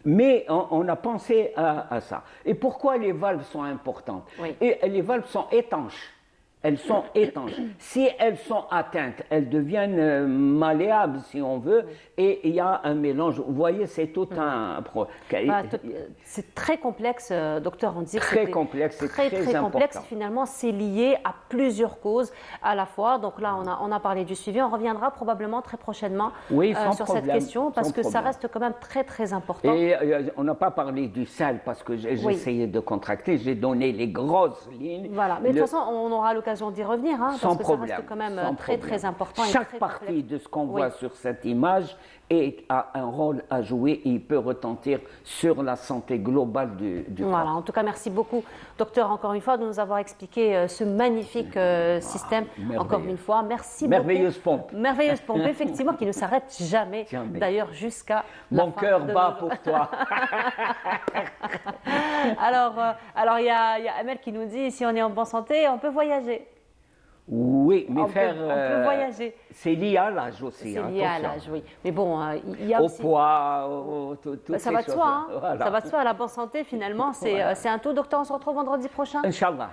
Mais on a pensé à ça. Et pourquoi les valves sont importantes? Et les valves sont étanches. elles sont étanches. Si elles sont atteintes, elles deviennent malléables, si on veut, et il y a un mélange. Vous voyez, c'est tout un... C'est très complexe, docteur. On dit très que complexe, c'est très complexe. important. Finalement, c'est lié à plusieurs causes à la fois. Donc là, on a parlé du suivi. On reviendra probablement très prochainement sur cette question parce que ça reste quand même très important. Et on n'a pas parlé du sel parce que j'ai essayé de contracter. J'ai donné les grosses lignes. Voilà, mais de toute façon, on aura l'occasion d'y revenir, parce que ça reste quand même très important. Chaque partie de ce qu'on voit sur cette image a un rôle à jouer et il peut retentir sur la santé globale du corps. Voilà, en tout cas, merci beaucoup, docteur, encore une fois, de nous avoir expliqué ce magnifique système. Merveilleux. Encore une fois, merci Merveilleuse beaucoup. pompe. Merveilleuse pompe, effectivement, qui ne s'arrête jamais. D'ailleurs, jusqu'à mon cœur bat pour toi. Alors, il y a Amel qui nous dit, si on est en bonne santé, on peut voyager. Oui, mais on peut voyager. C'est lié à l'âge aussi. C'est lié à l'âge, oui. Mais bon, il y a aussi... Au poids, tout ça va de soi, voilà. Ça va de soi. La bonne santé, finalement, c'est un tout. Docteur, on se retrouve vendredi prochain. Inch'Allah.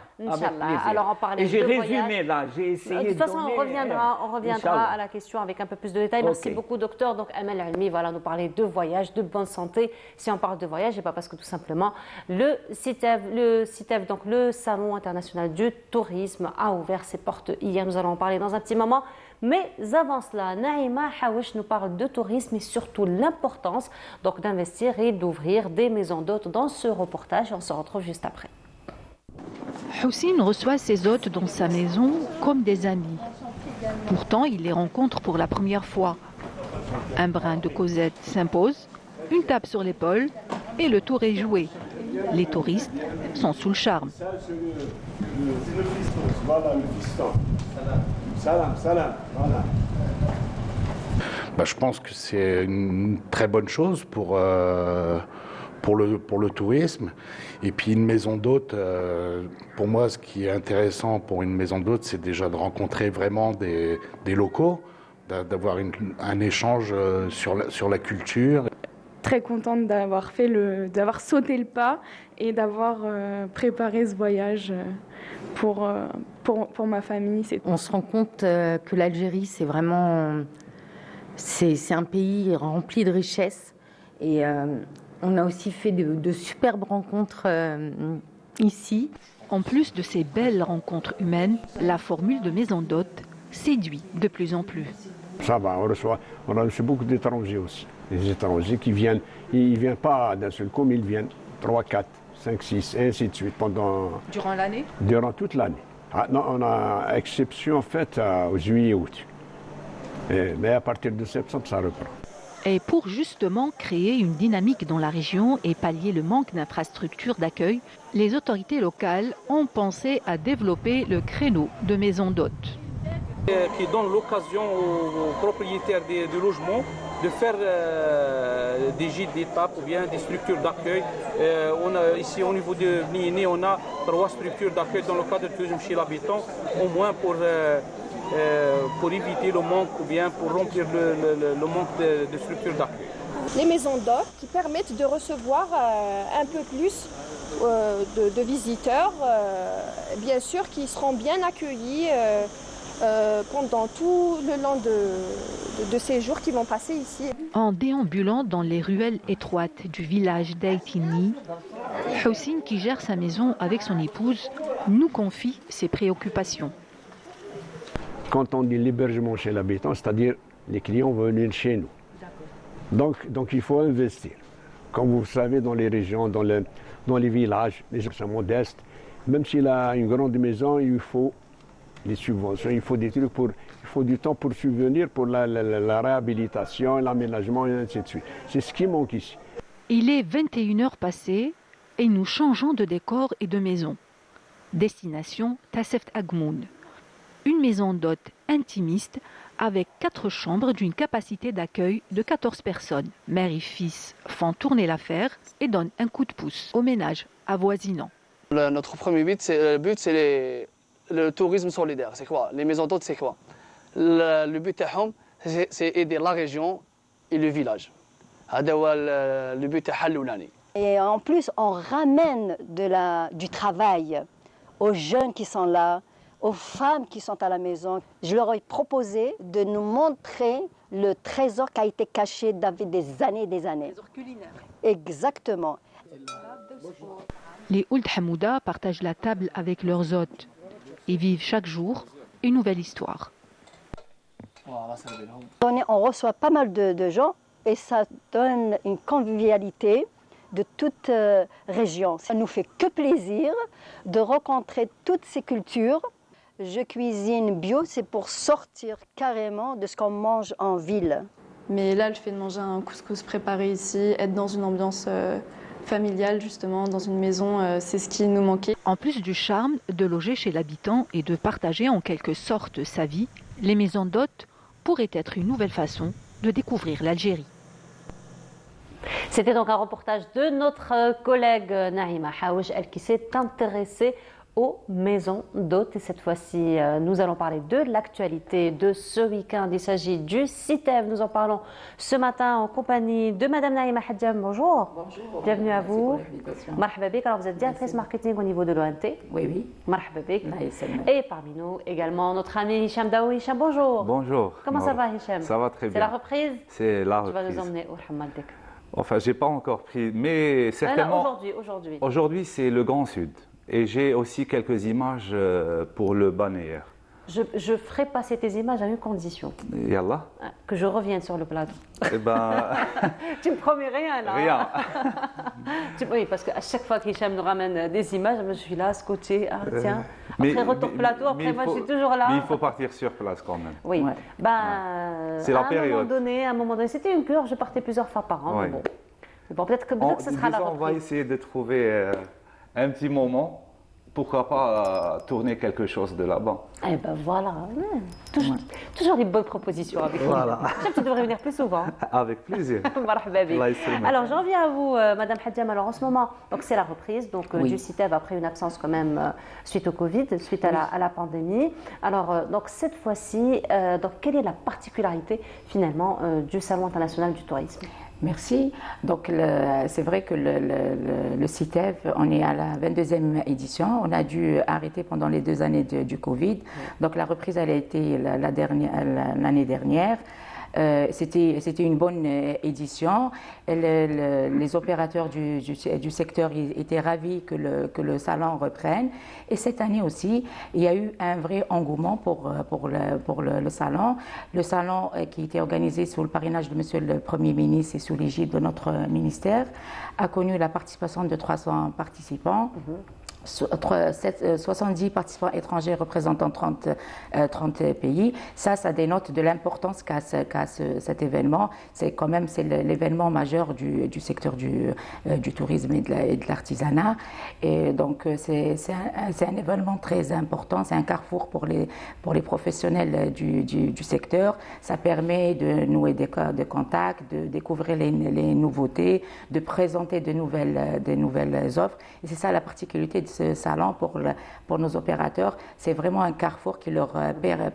Alors, on parlait j'ai résumé là, j'ai essayé de toute façon, on reviendra à la question avec un peu plus de détails. Merci beaucoup, docteur. Donc, Amel Almi, voilà, nous parler de voyage, de bonne santé. Si on parle de voyage, c'est pas parce que tout simplement, le CITEV, donc le Salon international du tourisme, a ouvert ses portes hier. Nous allons en parler dans un petit moment. Mais avant cela, Naïma Hawish nous parle de tourisme et surtout l'importance d'investir et d'ouvrir des maisons d'hôtes dans ce reportage. On se retrouve juste après. Houssine reçoit ses hôtes dans sa maison comme des amis. Pourtant, il les rencontre pour la première fois. Un brin de causette s'impose, une tape sur l'épaule et le tour est joué. Les touristes sont sous le charme. Je pense que c'est une très bonne chose pour le tourisme. Et puis une maison d'hôtes, pour moi, ce qui est intéressant pour une maison d'hôtes, c'est déjà de rencontrer vraiment des locaux, d'avoir un échange sur la culture. Très contente d'avoir sauté le pas et d'avoir préparé ce voyage pour ma famille. On se rend compte que l'Algérie, c'est vraiment c'est un pays rempli de richesses et on a aussi fait de superbes rencontres ici. En plus de ces belles rencontres humaines, la formule de maison d'hôtes séduit de plus en plus. Ça va, on a reçu beaucoup d'étrangers aussi. Les étrangers qui viennent, ils ne viennent pas d'un seul coup, mais ils viennent 3, 4, 5, 6, et ainsi de suite. Durant l'année ? Durant toute l'année. Non, on a exception en fait au juillet et août. Mais à partir de septembre, ça reprend. Et pour justement créer une dynamique dans la région et pallier le manque d'infrastructures d'accueil, les autorités locales ont pensé à développer le créneau de maisons d'hôtes. Qui donne l'occasion aux propriétaires de logements de faire des gîtes d'étape ou bien des structures d'accueil. Ici au niveau de Niéné, on a 3 structures d'accueil dans le cadre de tourisme chez l'habitant, au moins pour éviter le manque ou bien pour remplir le manque de structures d'accueil. Les maisons d'hôtes qui permettent de recevoir un peu plus de visiteurs, bien sûr, qui seront bien accueillis pendant tout le long de ces jours qui vont passer ici. En déambulant dans les ruelles étroites du village d'Aïtini, Houssine, qui gère sa maison avec son épouse, nous confie ses préoccupations. Quand on dit l'hébergement chez l'habitant, c'est-à-dire les clients vont venir chez nous. Donc il faut investir. Comme vous le savez, dans les régions, dans les villages, les gens sont modestes. Même s'il a une grande maison, il faut les subventions, il faut des trucs il faut du temps pour subvenir pour la réhabilitation, l'aménagement et ainsi de suite. C'est ce qui manque ici. Il est 21h passées et nous changeons de décor et de maison. Destination Tasseft Agmoun. Une maison d'hôtes intimiste avec 4 chambres d'une capacité d'accueil de 14 personnes. Mère et fils font tourner l'affaire et donnent un coup de pouce aux ménages avoisinants. Notre premier but, c'est le tourisme solidaire. C'est quoi? Les maisons d'hôtes, c'est quoi? Le but, c'est aider la région et le village. Le but. Et en plus, on ramène du travail aux jeunes qui sont là, aux femmes qui sont à la maison. Je leur ai proposé de nous montrer le trésor qui a été caché depuis des années et des années. Trésor culinaire. Exactement. Les Ould Hamouda partagent la table avec leurs hôtes et vivent chaque jour une nouvelle histoire. On reçoit pas mal de gens et ça donne une convivialité de toute région. Ça nous fait que plaisir de rencontrer toutes ces cultures. Je cuisine bio, c'est pour sortir carrément de ce qu'on mange en ville. Mais là, le fait de manger un couscous préparé ici, être dans une ambiance familiale justement, dans une maison, c'est ce qui nous manquait. En plus du charme de loger chez l'habitant et de partager en quelque sorte sa vie, les maisons d'hôtes pourraient être une nouvelle façon de découvrir l'Algérie. C'était donc un reportage de notre collègue Naïma Haouj, elle qui s'est intéressée aux maisons d'hôtes. Et cette fois-ci, nous allons parler de l'actualité de ce week-end. Il s'agit du CITEV. Nous en parlons ce matin en compagnie de Madame Naïma Hadjam. Bonjour. Bonjour. Bienvenue à vous. Marhaba bik. Alors vous êtes directrice marketing au niveau de l'ONT. Oui, oui. Marhaba bik. Et parmi nous également notre ami Hicham Daoui. Hicham, bonjour. Bonjour. Comment ça va, Hicham? Ça va très bien. C'est la reprise? C'est la reprise. Tu vas nous emmener où, Hamadek? Enfin, j'ai pas encore pris, mais certainement. Aujourd'hui. Aujourd'hui, c'est le Grand Sud. Et j'ai aussi quelques images pour le Banéer. Je ferai passer tes images à une condition. Yallah. Que je revienne sur le plateau. Eh ben... Tu me promets rien là. Rien. Oui, parce qu'à chaque fois qu'Hicham nous ramène des images, je suis là, scotché. Ah, tiens. Après, retour plateau, après, moi, je suis toujours là. Mais il faut partir sur place quand même. Oui. Ouais. C'est la période. À un moment donné, c'était une cure, je partais plusieurs fois par an. Ouais. Mais bon, peut-être que ce sera la reprise. On va essayer de trouver un petit moment. Pourquoi pas tourner quelque chose de là-bas? Eh ben voilà, toujours des bonnes propositions avec vous. Voilà. Tu devrais venir plus souvent. Avec plaisir. Alors j'en viens à vous, Madame Hadjam. Alors en ce moment, donc c'est la reprise du CITEV après une absence quand même suite au Covid, suite à la pandémie. Alors donc cette fois-ci, quelle est la particularité finalement du Salon international du tourisme? Merci. Donc, c'est vrai que le CITEV, on est à la 22e édition. On a dû arrêter pendant les 2 années du Covid. Donc, la reprise, elle a été l'année dernière. C'était une bonne édition. Les opérateurs du secteur étaient ravis que le salon reprenne. Et cette année aussi, il y a eu un vrai engouement pour le salon. Le salon qui était organisé sous le parrainage de Monsieur le Premier ministre et sous l'égide de notre ministère a connu la participation de 300 participants. 70 participants étrangers représentant 30 pays. Ça dénote de l'importance qu'a cet événement. C'est quand même l'événement majeur du secteur du tourisme et de l'artisanat. Et donc c'est un événement très important. C'est un carrefour pour les professionnels du secteur. Ça permet de nouer des contacts, de découvrir les nouveautés, de présenter de nouvelles offres. Et c'est ça la particularité de ce salon pour nos opérateurs. C'est vraiment un carrefour qui leur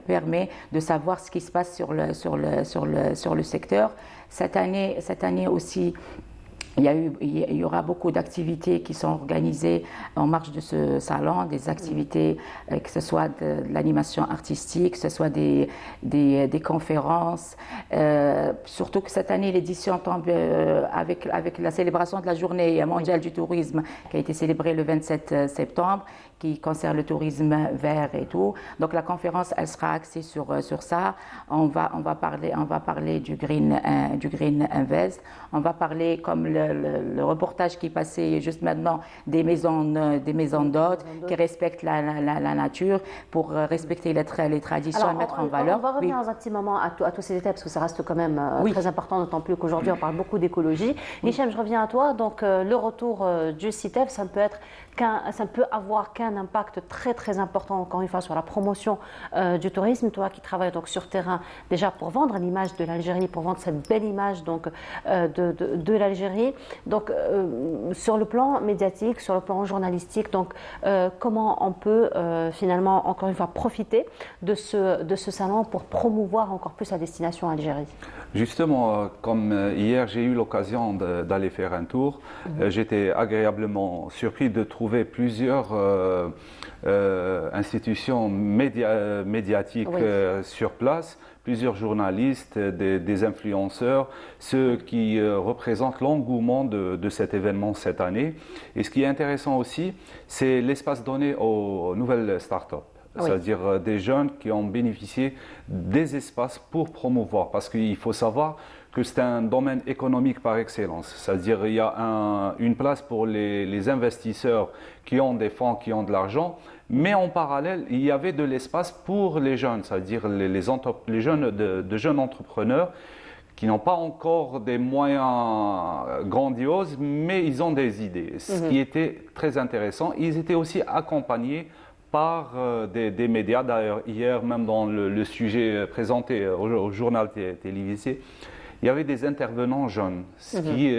permet de savoir ce qui se passe sur le secteur. Cette année aussi, il y aura beaucoup d'activités qui sont organisées en marge de ce salon, des activités, que ce soit de l'animation artistique, que ce soit des conférences. Surtout que cette année, l'édition tombe avec la célébration de la journée mondiale du tourisme qui a été célébrée le 27 septembre, qui concerne le tourisme vert et tout. Donc la conférence, elle sera axée sur ça. On va parler du Green Invest. On va parler, comme le reportage qui passait juste maintenant, des maisons d'hôtes qui respectent la nature pour respecter les traditions. Alors, et mettre en valeur. On va revenir dans un petit moment à tous ces détails parce que ça reste quand même très important, d'autant plus qu'aujourd'hui on parle beaucoup d'écologie. Hicham, je reviens à toi. Donc le retour du CITEV, ça ne peut avoir qu'un impact très très important, encore une fois, sur la promotion du tourisme. Toi qui travailles donc sur terrain déjà pour vendre l'image de l'Algérie, pour vendre cette belle image donc de l'Algérie. Donc sur le plan médiatique, sur le plan journalistique, donc comment on peut finalement encore une fois profiter de ce salon pour promouvoir encore plus la destination Algérie? Justement, comme hier j'ai eu l'occasion d'aller faire un tour, j'étais agréablement surpris de trouver plusieurs institutions médiatiques sur place, plusieurs journalistes, des influenceurs, ceux qui représentent l'engouement de cet événement cette année. Et ce qui est intéressant aussi, c'est l'espace donné aux nouvelles startups. C'est-à-dire des jeunes qui ont bénéficié des espaces pour promouvoir. Parce qu'il faut savoir que c'est un domaine économique par excellence. C'est-à-dire qu'il y a une place pour les investisseurs qui ont des fonds, qui ont de l'argent, mais en parallèle, il y avait de l'espace pour les jeunes, c'est-à-dire les jeunes entrepreneurs qui n'ont pas encore des moyens grandioses, mais ils ont des idées. Ce qui était très intéressant, ils étaient aussi accompagnés par des médias. D'ailleurs, hier, même dans le sujet présenté au journal télévisé, il y avait des intervenants jeunes, ce qui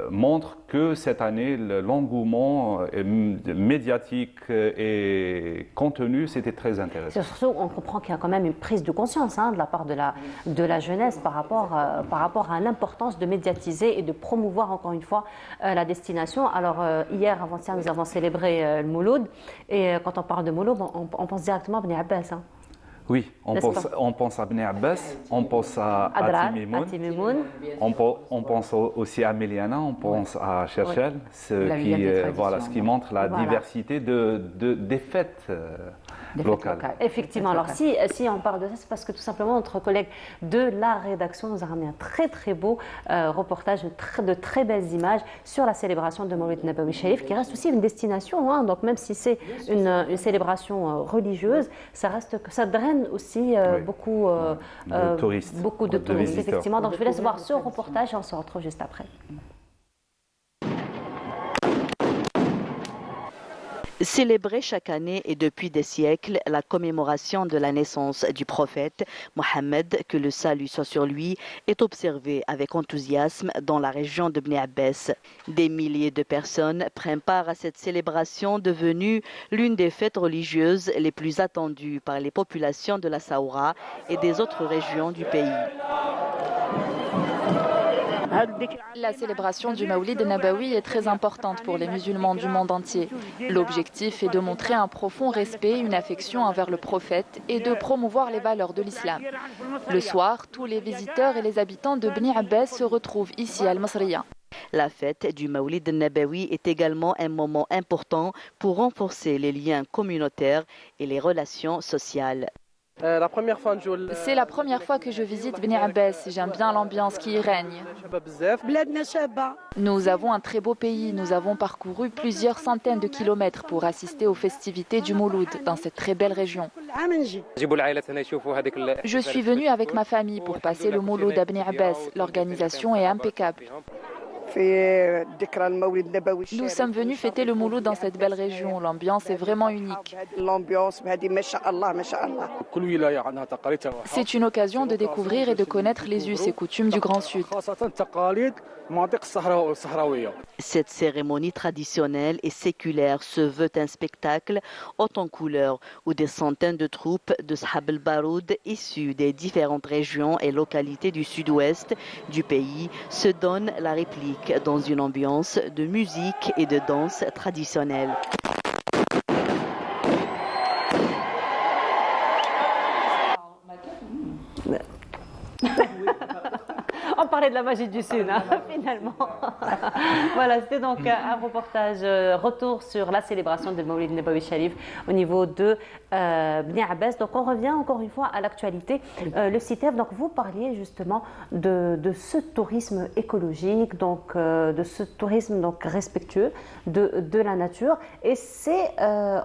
montre que cette année, l'engouement médiatique et contenu, c'était très intéressant. Surtout, on comprend qu'il y a quand même une prise de conscience de la part de la jeunesse par rapport à l'importance de médiatiser et de promouvoir encore une fois la destination. Alors hier, avant-hier, nous avons célébré le Mouloud, et quand on parle de Mouloud, on pense directement à Bni Abbas. Oui, on pense à Bni Abbas, on pense à Timimoun, on pense aussi à Méliana, on pense à Cherchel, ce qui montre la diversité des fêtes locales. Effectivement, alors si on parle de ça, c'est parce que tout simplement notre collègue de la rédaction nous a ramené un très très beau reportage, de très belles images sur la célébration de Mawlid Nabawi Sharif, qui reste aussi une destination, donc même si c'est une célébration religieuse, ça draine aussi beaucoup de touristes, effectivement. Donc je vous laisse voir ce reportage et on se retrouve juste après. Célébrée chaque année et depuis des siècles, la commémoration de la naissance du prophète Mohammed, que le salut soit sur lui, est observée avec enthousiasme dans la région de Bni Abbas. Des milliers de personnes prennent part à cette célébration devenue l'une des fêtes religieuses les plus attendues par les populations de la Saoura et des autres régions du pays. La célébration du Mawlid Nabawi est très importante pour les musulmans du monde entier. L'objectif est de montrer un profond respect, une affection envers le prophète et de promouvoir les valeurs de l'islam. Le soir, tous les visiteurs et les habitants de Bni Abbas se retrouvent ici à Al-Masriya. La fête du Mawlid Nabawi est également un moment important pour renforcer les liens communautaires et les relations sociales. C'est la première fois que je visite Bni Abbas. J'aime bien l'ambiance qui y règne. Nous avons un très beau pays. Nous avons parcouru plusieurs centaines de kilomètres pour assister aux festivités du Mouloud dans cette très belle région. Je suis venue avec ma famille pour passer le Mouloud à Bni Abbas. L'organisation est impeccable. Nous sommes venus fêter le Mouloud dans cette belle région. L'ambiance est vraiment unique. C'est une occasion de découvrir et de connaître les us et coutumes du Grand Sud. Cette cérémonie traditionnelle et séculaire se veut un spectacle haut en couleurs où des centaines de troupes de Shab al-Baroud issues des différentes régions et localités du sud-ouest du pays se donnent la réplique dans une ambiance de musique et de danse traditionnelle. On parlait de la magie du Sud, finalement. Voilà, c'était donc un reportage retour sur la célébration de Mawlid Nabawi Sharif au niveau de Bni Abbas. Donc on revient encore une fois à l'actualité. Le CITEF, donc vous parliez justement de ce tourisme écologique, donc de ce tourisme donc respectueux de la nature. Et c'est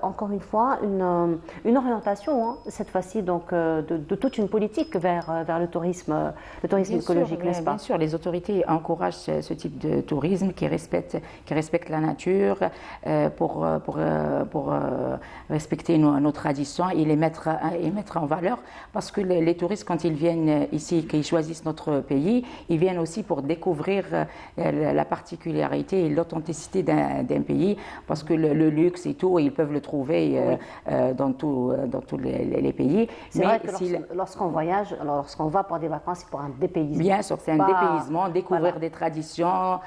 encore une fois une orientation, cette fois-ci, donc de toute une politique vers le tourisme écologique, n'est-ce pas? Bien sûr, les autorités encouragent ce type de tourisme qui respecte la nature pour respecter nos traditions et les mettre en valeur, parce que les touristes, quand ils viennent ici, qu'ils choisissent notre pays, ils viennent aussi pour découvrir la particularité et l'authenticité d'un pays, parce que le luxe et tout, ils peuvent le trouver dans tous les pays. C'est vrai que lorsqu'on voyage, lorsqu'on va pour des vacances, c'est pour un dépaysement. Bien sûr, c'est un dépaysement, découvrir des traditions traditions,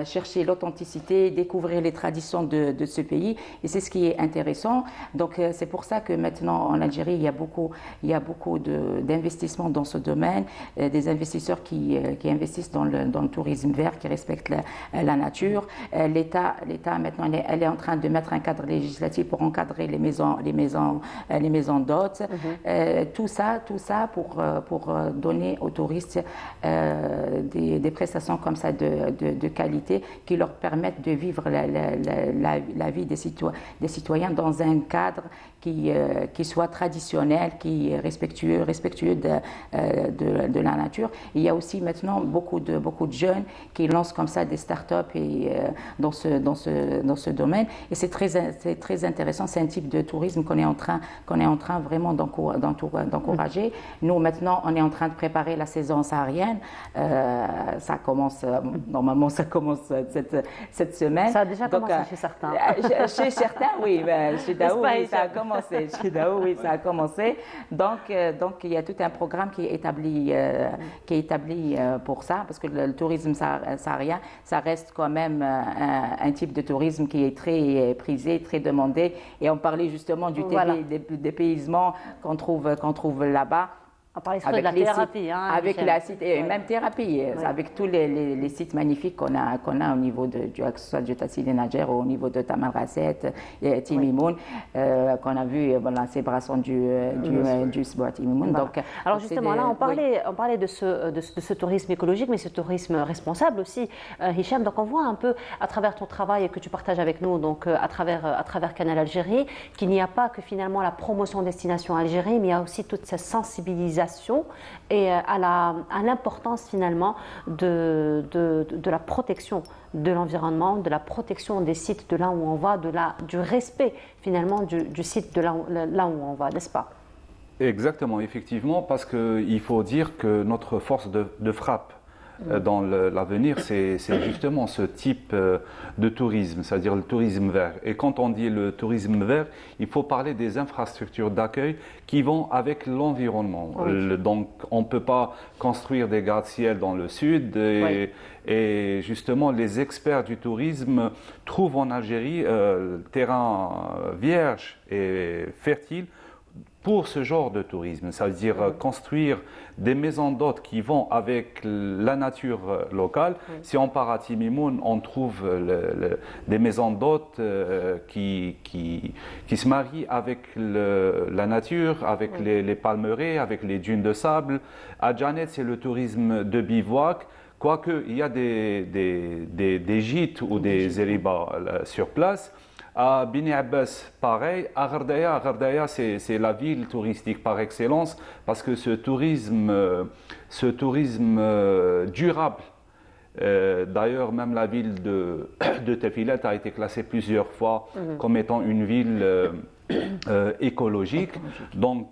chercher l'authenticité, découvrir les traditions de ce pays. Et c'est ce qui est intéressant. Donc c'est pour ça que maintenant en Algérie, il y a beaucoup d'investissements dans ce domaine, des investisseurs qui investissent dans le tourisme vert, qui respectent la nature. L'État maintenant, elle est en train de mettre un cadre législatif pour encadrer les maisons d'hôtes. Tout ça pour donner aux touristes des prestations comme ça de qualité qui leur permettent de vivre la vie des citoyens dans un cadre qui soit traditionnel, qui est respectueux de la nature. Il y a aussi maintenant beaucoup de jeunes qui lancent comme ça des start-up dans ce domaine. Et c'est très intéressant. C'est un type de tourisme qu'on est en train vraiment d'encourager. Nous maintenant, on est en train de préparer la saison saharienne. Ça commence normalement, ça commence cette semaine. Ça a déjà commencé chez certains. Chez certains, oui. Chez Daou, oui, ça a commencé. Chez Daou, oui, ça a commencé. Donc, il y a tout un programme qui est établi pour ça, parce que le tourisme saharien, ça reste quand même un type de tourisme qui est très prisé, très demandé. Et on parlait justement du dépaysement qu'on trouve là-bas. On parlait surtout de la thérapie. Avec la site, et même thérapie, avec tous les sites magnifiques qu'on a au niveau que ce soit de Tassili Najer ou au niveau de Tamal Rasset, Timimoun, qu'on a vu la célébration du Sboa Timimoun. Donc, alors justement, là, on parlait de ce tourisme écologique, mais ce tourisme responsable aussi, Hicham. Donc, on voit un peu à travers ton travail que tu partages avec nous, donc à travers Canal Algérie, qu'il n'y a pas que finalement la promotion destination Algérie, mais il y a aussi toute cette sensibilisation et à l'importance finalement de la protection de l'environnement, de la protection des sites de là où on va, du respect finalement du site de là où on va, n'est-ce pas? Exactement, effectivement, parce qu'il faut dire que notre force de frappe dans l'avenir, c'est justement ce type de tourisme, c'est-à-dire le tourisme vert. Et quand on dit le tourisme vert, il faut parler des infrastructures d'accueil qui vont avec l'environnement. Donc, on ne peut pas construire des gratte-ciel dans le sud. Et justement, les experts du tourisme trouvent en Algérie terrain vierge et fertile pour ce genre de tourisme, c'est-à-dire construire des maisons d'hôtes qui vont avec la nature locale. Si on part à Timimoun, on trouve des maisons d'hôtes qui se marient avec la nature, avec les palmeraies, avec les dunes de sable. À Djanet, c'est le tourisme de bivouac. Quoique, il y a des gîtes ou des éribas sur place. À Bini Abbas, pareil. À Ghardaya, c'est la ville touristique par excellence parce que ce tourisme durable, d'ailleurs même la ville de Tefilet a été classée plusieurs fois comme étant une ville écologique. Donc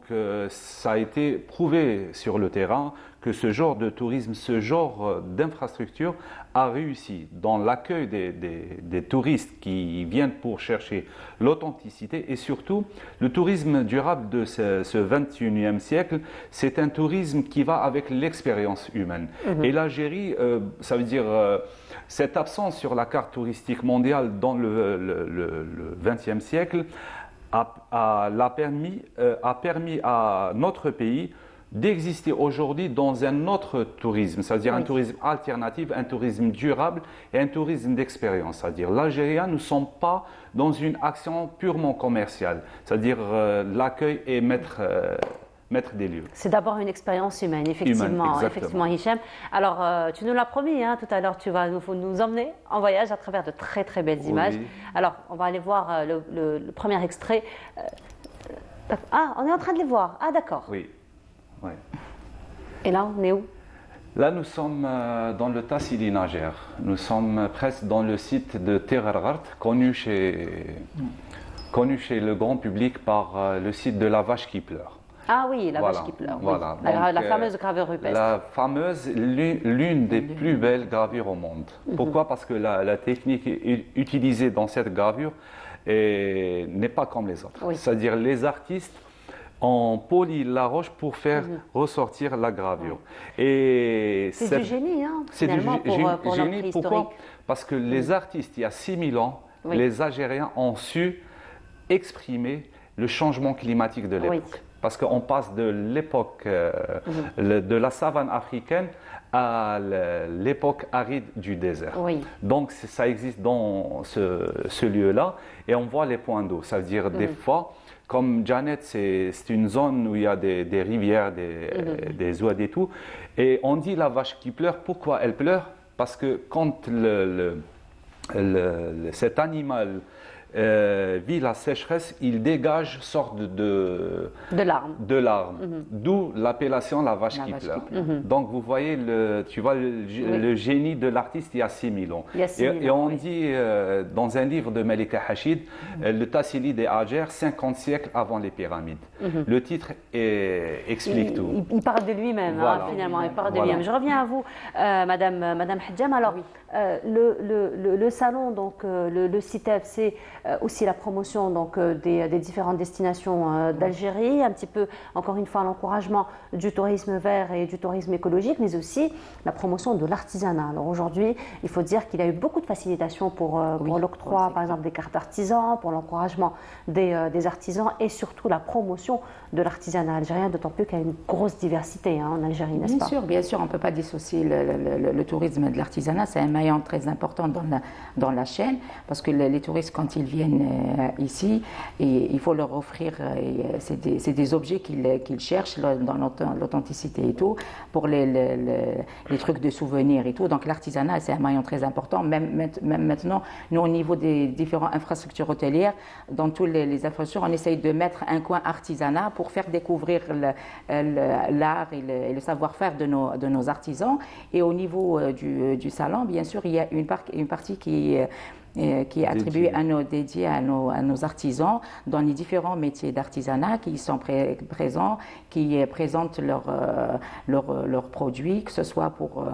ça a été prouvé sur le terrain que ce genre de tourisme, ce genre d'infrastructure a réussi dans l'accueil des touristes qui viennent pour chercher l'authenticité et surtout le tourisme durable de ce 21e siècle, c'est un tourisme qui va avec l'expérience humaine. Et l'Algérie, ça veut dire cette absence sur la carte touristique mondiale dans le 20e siècle a permis à notre pays d'exister aujourd'hui dans un autre tourisme, c'est-à-dire un tourisme alternatif, un tourisme durable et un tourisme d'expérience. C'est-à-dire l'Algérien ne sont pas dans une action purement commerciale, c'est-à-dire l'accueil et maître des lieux. C'est d'abord une expérience humaine, effectivement, Hicham. Alors, tu nous l'as promis, tout à l'heure, tu vas nous emmener en voyage à travers de très très belles images. Alors, on va aller voir le premier extrait. On est en train de les voir. Ah, d'accord. Oui. Ouais. Et là, on est où? Là, nous sommes dans le Tassili Najer. Nous sommes presque dans le site de Terrargart, connu chez le grand public par le site de la vache qui pleure. Ah oui, la vache qui pleure. Voilà. Oui. La fameuse gravure rupestre. La fameuse, l'une des plus belles gravures au monde. Pourquoi? Parce que la technique utilisée dans cette gravure n'est pas comme les autres. C'est-à-dire les artistes on polit la roche pour faire ressortir la gravure. Et c'est du génie, hein, c'est du pour génie. Pourquoi? Parce que les artistes, il y a 6000 ans, les Algériens ont su exprimer le changement climatique de l'époque. Parce qu'on passe de l'époque de la savane africaine à l'époque aride du désert. Donc ça existe dans ce lieu-là et on voit les points d'eau. Ça veut dire des fois, comme Janet, c'est une zone où il y a des rivières, des oueds et tout. Et on dit la vache qui pleure. Pourquoi elle pleure? Parce que quand cet animal vit la sécheresse, il dégage sorte de larmes. D'où l'appellation la vache qui pleure. Donc vous voyez, tu vois le génie de l'artiste il y a 6000 ans. Et on dit dans un livre de Malika Hachid, le Tassili des Hadjer, 50 siècles avant les pyramides. Le titre explique tout. Il parle de lui-même, finalement. Il parle de lui-même. Je reviens à vous, Madame Hadjam. Alors, le salon, donc le CITEF, c'est aussi la promotion donc, des différentes destinations d'Algérie, un petit peu, encore une fois, l'encouragement du tourisme vert et du tourisme écologique, mais aussi la promotion de l'artisanat. Alors aujourd'hui, il faut dire qu'il y a eu beaucoup de facilitations pour l'octroi, par exemple, des cartes artisans, pour l'encouragement des artisans et surtout la promotion de l'artisanat algérien, d'autant plus qu'il y a une grosse diversité en Algérie, n'est-ce pas? Bien sûr, on ne peut pas dissocier le tourisme de l'artisanat, c'est un maillon très important dans la chaîne, parce que les touristes, quand ils viennent ici, il faut leur offrir, c'est des objets qu'ils cherchent dans l'authenticité et tout, pour les trucs de souvenirs et tout. Donc l'artisanat, c'est un maillon très important. Même maintenant, nous, au niveau des différentes infrastructures hôtelières, dans toutes les infrastructures, on essaye de mettre un coin artisanat pour faire découvrir l'art et le savoir-faire de nos artisans. Et au niveau du salon, bien sûr, il y a une partie qui est attribuée dédiée à nos artisans dans les différents métiers d'artisanat qui sont présents, qui présentent leurs produits, que ce soit pour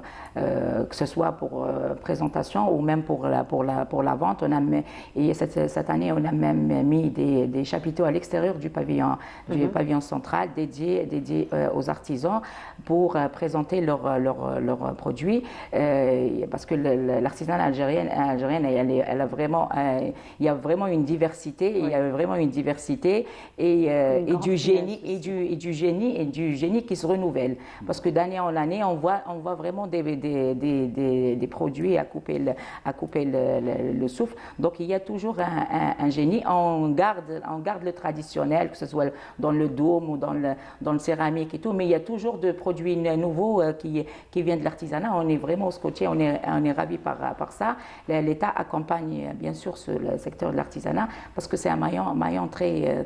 présentation ou même pour la vente. Et cette année, on a même mis des chapiteaux à l'extérieur du pavillon central dédiés aux artisans pour présenter leurs produits, parce que l'artisanat algérien, il y a vraiment une diversité, et du génie qui se renouvelle, parce que d'année en année on voit vraiment des produits à couper le souffle. Donc il y a toujours un génie. On garde le traditionnel, que ce soit dans le dôme ou dans le céramique et tout, mais il y a toujours de produits nouveaux qui viennent de l'artisanat. On est vraiment scotché, on est ravis par ça. L'État accompagne bien sûr le secteur de l'artisanat, parce que c'est un maillon très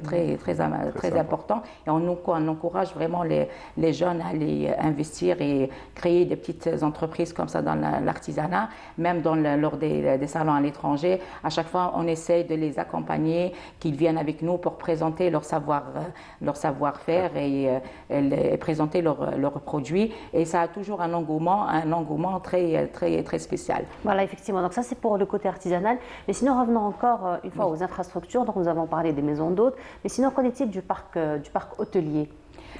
important, et on encourage vraiment les jeunes à aller investir et créer des petites entreprises comme ça dans l'artisanat, même lors des salons à l'étranger. À chaque fois, on essaye de les accompagner, qu'ils viennent avec nous pour présenter leur savoir-faire et présenter leurs produits, et ça a toujours un engouement très spécial. Voilà, effectivement. Donc ça, c'est pour le côté artisanal. Mais sinon, revenons encore une fois aux infrastructures. Donc nous avons parlé des maisons d'hôtes. Mais sinon, qu'en est-il du parc hôtelier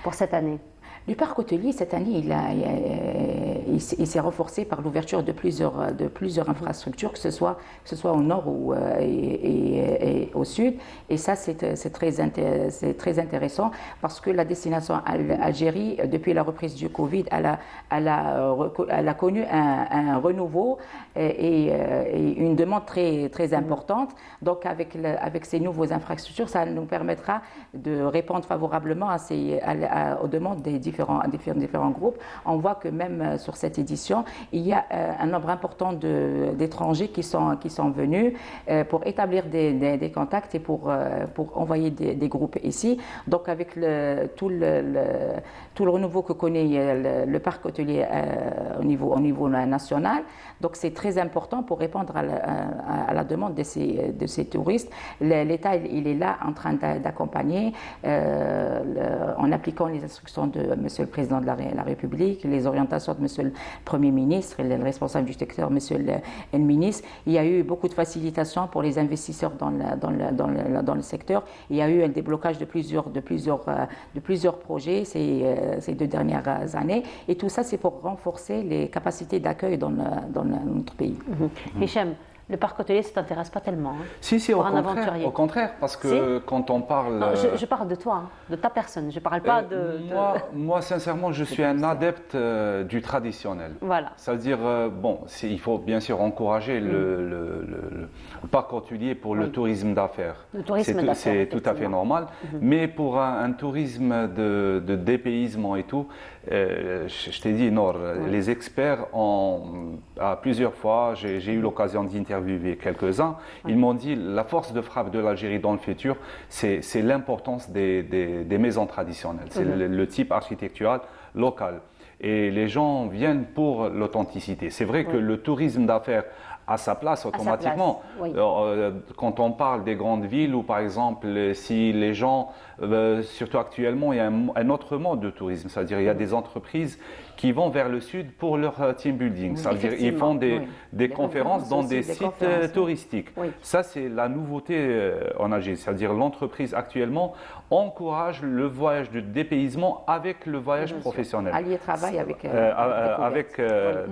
pour cette année? Le parc hôtelier, cette année, il s'est renforcé par l'ouverture de plusieurs infrastructures, que ce soit au nord et au sud. Et ça, c'est très intéressant, parce que la destination Algérie, depuis la reprise du Covid, elle a connu un renouveau et une demande très importante. Donc, avec ces nouvelles infrastructures, ça nous permettra de répondre favorablement aux demandes des différents groupes. On voit que même sur cette édition, il y a un nombre important d'étrangers qui sont venus pour établir des contacts et pour envoyer des groupes ici. Donc avec tout le renouveau que connaît le parc hôtelier au niveau national, donc c'est très important pour répondre à la demande de ces touristes. L'État, il est là en train d'accompagner en appliquant les instructions de Monsieur le Président de la République, les orientations de Monsieur Premier ministre, le responsable du secteur, Monsieur le ministre. Il y a eu beaucoup de facilitations pour les investisseurs dans le secteur. Il y a eu un déblocage de plusieurs projets ces 2 dernières années. Et tout ça, c'est pour renforcer les capacités d'accueil dans notre pays. Hicham, le parc hôtelier, ça ne t'intéresse pas tellement Si, au contraire, parce que quand on parle... Non, je parle de toi, de ta personne, je ne parle pas de... Moi, sincèrement, je suis un adepte du traditionnel. Voilà. Ça veut dire, il faut bien sûr encourager le parc hôtelier pour le tourisme d'affaires. Le tourisme d'affaires, c'est tout à fait normal, mais pour un tourisme de dépaysement et tout, je t'ai dit, Nord, les experts à plusieurs fois, j'ai eu l'occasion d'interviewer quelques-uns, ils m'ont dit la force de frappe de l'Algérie dans le futur, c'est l'importance des maisons traditionnelles, c'est le type architectural local. Et les gens viennent pour l'authenticité. C'est vrai que le tourisme d'affaires a sa place automatiquement. Quand on parle des grandes villes, ou par exemple, si les gens, surtout actuellement, il y a un autre mode de tourisme, c'est-à-dire il y a des entreprises qui vont vers le sud pour leur team building, c'est-à-dire ils font des conférences dans des sites touristiques. Ça, c'est la nouveauté en Algérie, c'est-à-dire l'entreprise actuellement encourage le voyage de dépaysement avec le voyage professionnel. Allier travail avec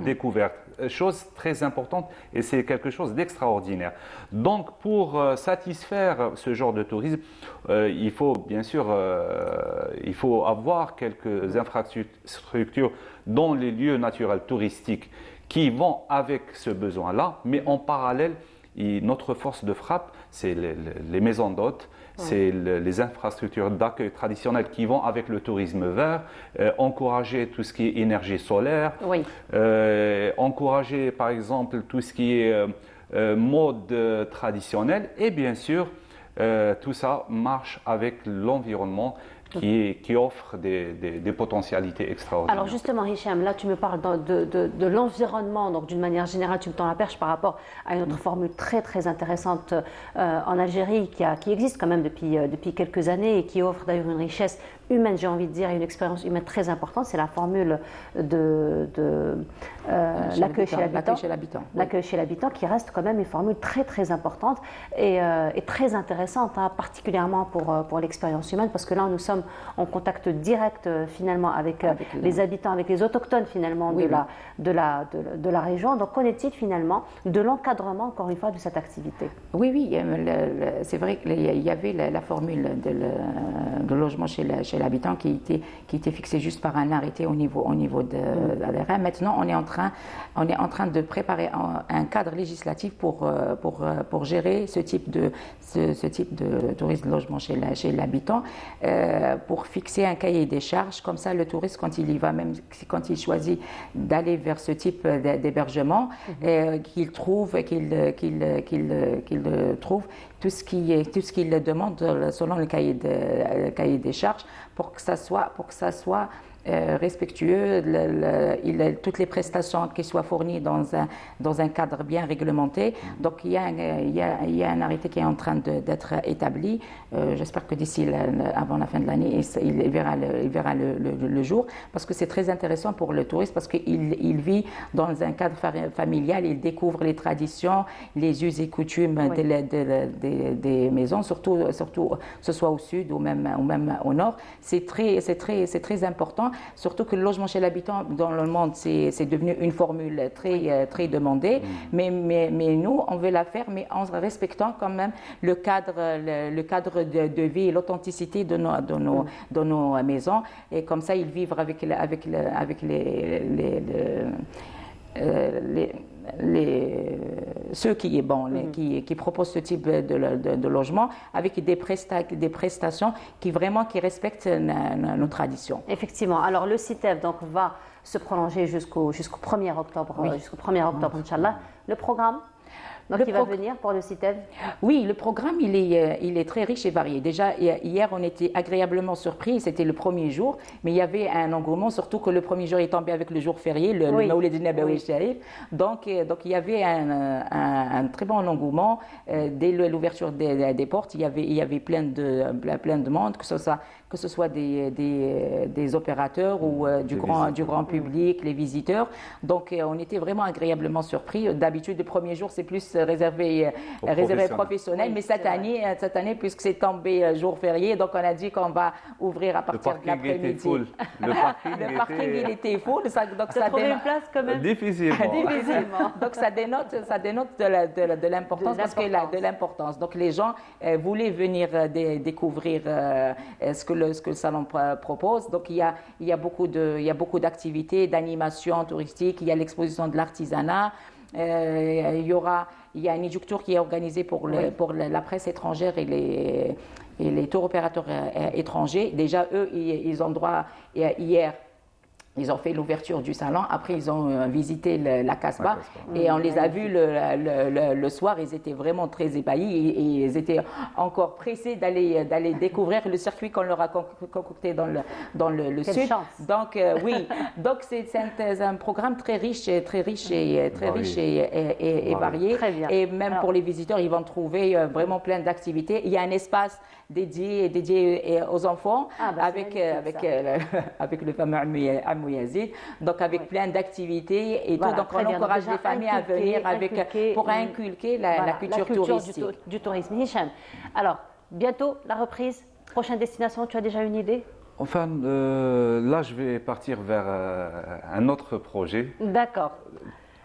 découverte. Chose très importante et c'est quelque chose d'extraordinaire. Donc pour satisfaire ce genre de tourisme, il faut bien sûr avoir quelques infrastructures dans les lieux naturels touristiques qui vont avec ce besoin-là, mais en parallèle, notre force de frappe, c'est les maisons d'hôtes, c'est les infrastructures d'accueil traditionnelles qui vont avec le tourisme vert, encourager tout ce qui est énergie solaire, encourager par exemple tout ce qui est mode traditionnel et bien sûr tout ça marche avec l'environnement qui offre des potentialités extraordinaires. Alors justement, Hicham, là tu me parles de l'environnement, donc d'une manière générale tu me tends la perche par rapport à une autre formule très très intéressante en Algérie qui existe quand même depuis quelques années et qui offre d'ailleurs une richesse humaine, j'ai envie de dire, et une expérience humaine très importante, c'est la formule de l'accueil chez l'habitant. L'accueil chez l'habitant qui reste quand même une formule très très importante et très intéressante, particulièrement pour l'expérience humaine, parce que là nous sommes en contact direct finalement avec les habitants, avec les autochtones finalement de la région. Donc qu'en est-il finalement de l'encadrement, encore une fois, de cette activité? Oui, c'est vrai qu'il y avait la formule de logement chez l'habitant qui était fixée juste par un arrêté au niveau de l'ARM. Maintenant, on est en train de préparer un cadre législatif pour gérer ce type de tourisme de logement chez l'habitant, pour fixer un cahier des charges. Comme ça, le touriste, quand il y va, même quand il choisit d'aller vers ce type d'hébergement, qu'il trouve tout ce qu'il demande selon le cahier des charges, pour que ça soit respectueux, toutes les prestations qui soient fournies dans un cadre bien réglementé. Donc il y a un arrêté qui est en train d'être établi. J'espère que d'ici avant la fin de l'année, il verra le jour, parce que c'est très intéressant pour le touriste, parce qu'il vit dans un cadre familial, il découvre les traditions, les us et coutumes des maisons, surtout que ce soit au sud ou même au nord. C'est très important. Surtout que le logement chez l'habitant dans le monde, c'est devenu une formule très demandée. Mais nous, on veut la faire, mais en respectant quand même le cadre de vie et l'authenticité de nos maisons. Et comme ça, ils vivent avec ceux qui proposent ce type de logement, avec des prestations qui respectent nos traditions. Effectivement. Alors le CITEF donc va se prolonger jusqu'au 1er octobre, Inch'Allah. Le programme? Donc il va venir pour le CITEV? Oui, le programme il est très riche et varié. Déjà hier on était agréablement surpris, c'était le premier jour, mais il y avait un engouement, surtout que le premier jour est tombé avec le jour férié, le Mawlid Nabawi Sharif. Donc il y avait un très bon engouement. Dès l'ouverture des portes, il y avait plein de monde, que ce soit des opérateurs ou du grand public, les visiteurs. Donc on était vraiment agréablement surpris. D'habitude, le premier jour, c'est plus réservé professionnel. Oui, mais cette année, puisque c'est tombé jour férié, donc on a dit qu'on va ouvrir à partir de l'après-midi. Le parking il était full. Donc ça trouvé une place quand même. Difficilement. Donc ça dénote de l'importance, de l'importance. Donc les gens voulaient venir découvrir ce que le salon propose. Donc il y a beaucoup d'activités, d'animations touristiques. Il y a l'exposition de l'artisanat. Il y a un éductour qui est organisé pour la presse étrangère et les tours opérateurs étrangers. Déjà, eux, ils ont droit, hier, ils ont fait l'ouverture du salon. Après, ils ont visité la Casbah et on les a vus le soir. Ils étaient vraiment très ébahis et ils étaient encore pressés d'aller découvrir le circuit qu'on leur a concocté dans le Quelle sud. chance. Donc donc c'est un programme très riche et varié. Très bien. Et même pour les visiteurs, ils vont trouver vraiment plein d'activités. Il y a un espace dédié aux enfants avec le fameux Ammou Yazid, donc avec plein d'activités et Voilà, tout. Donc très on bien. encourage Donc, les familles à venir pour inculquer la culture touristique. Du tourisme. Hicham, alors bientôt la reprise, prochaine destination, tu as déjà une idée? Enfin, là, je vais partir vers un autre projet. D'accord.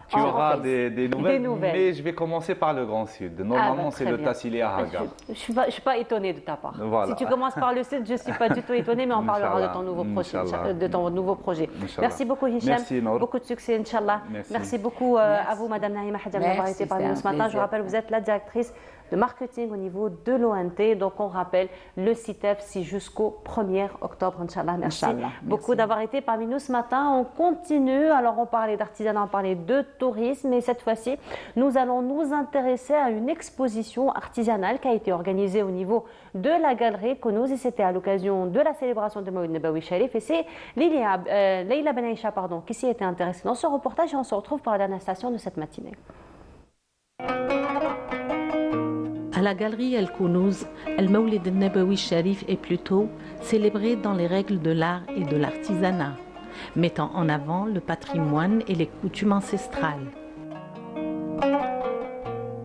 Tu auras des nouvelles, mais je vais commencer par le Grand Sud. Normalement, c'est le Tassili à Haga. Je ne suis pas étonnée de ta part. Voilà. Si tu commences par le Sud, je ne suis pas du tout étonnée, mais on parlera de ton nouveau projet. Merci beaucoup, Hicham. Merci, Nour. Beaucoup de succès, Inch'Allah. Merci beaucoup à vous, Madame Naïma Hadjam, d'avoir été parmi nous ce matin. Je rappelle, vous êtes la directrice de marketing au niveau de l'ONT. Donc, on rappelle le CITEV, c'est jusqu'au 1er octobre, Inch'Allah. Merci beaucoup d'avoir été parmi nous ce matin. On continue. Alors, on parlait d'artisanat, on parlait de tourisme. Et cette fois-ci, nous allons nous intéresser à une exposition artisanale qui a été organisée au niveau de la galerie Kounouz. Et c'était à l'occasion de la célébration de Mawlid Nabawi Sharif. Et c'est Leïla Ben Aïcha qui s'y était intéressée dans ce reportage. Et on se retrouve pour la dernière station de cette matinée. À la galerie El Kounouz, El Mawlid Nabawi Sharif est plutôt célébré dans les règles de l'art et de l'artisanat, mettant en avant le patrimoine et les coutumes ancestrales.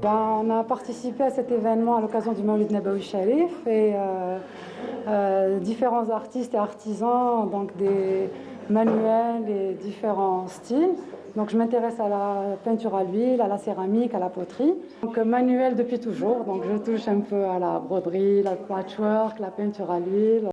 On a participé à cet événement à l'occasion du Mawlid Nabawi Sharif et différents artistes et artisans, donc des manuels et différents styles. Donc je m'intéresse à la peinture à l'huile, à la céramique, à la poterie. Donc manuel depuis toujours, donc je touche un peu à la broderie, la patchwork, la peinture à l'huile.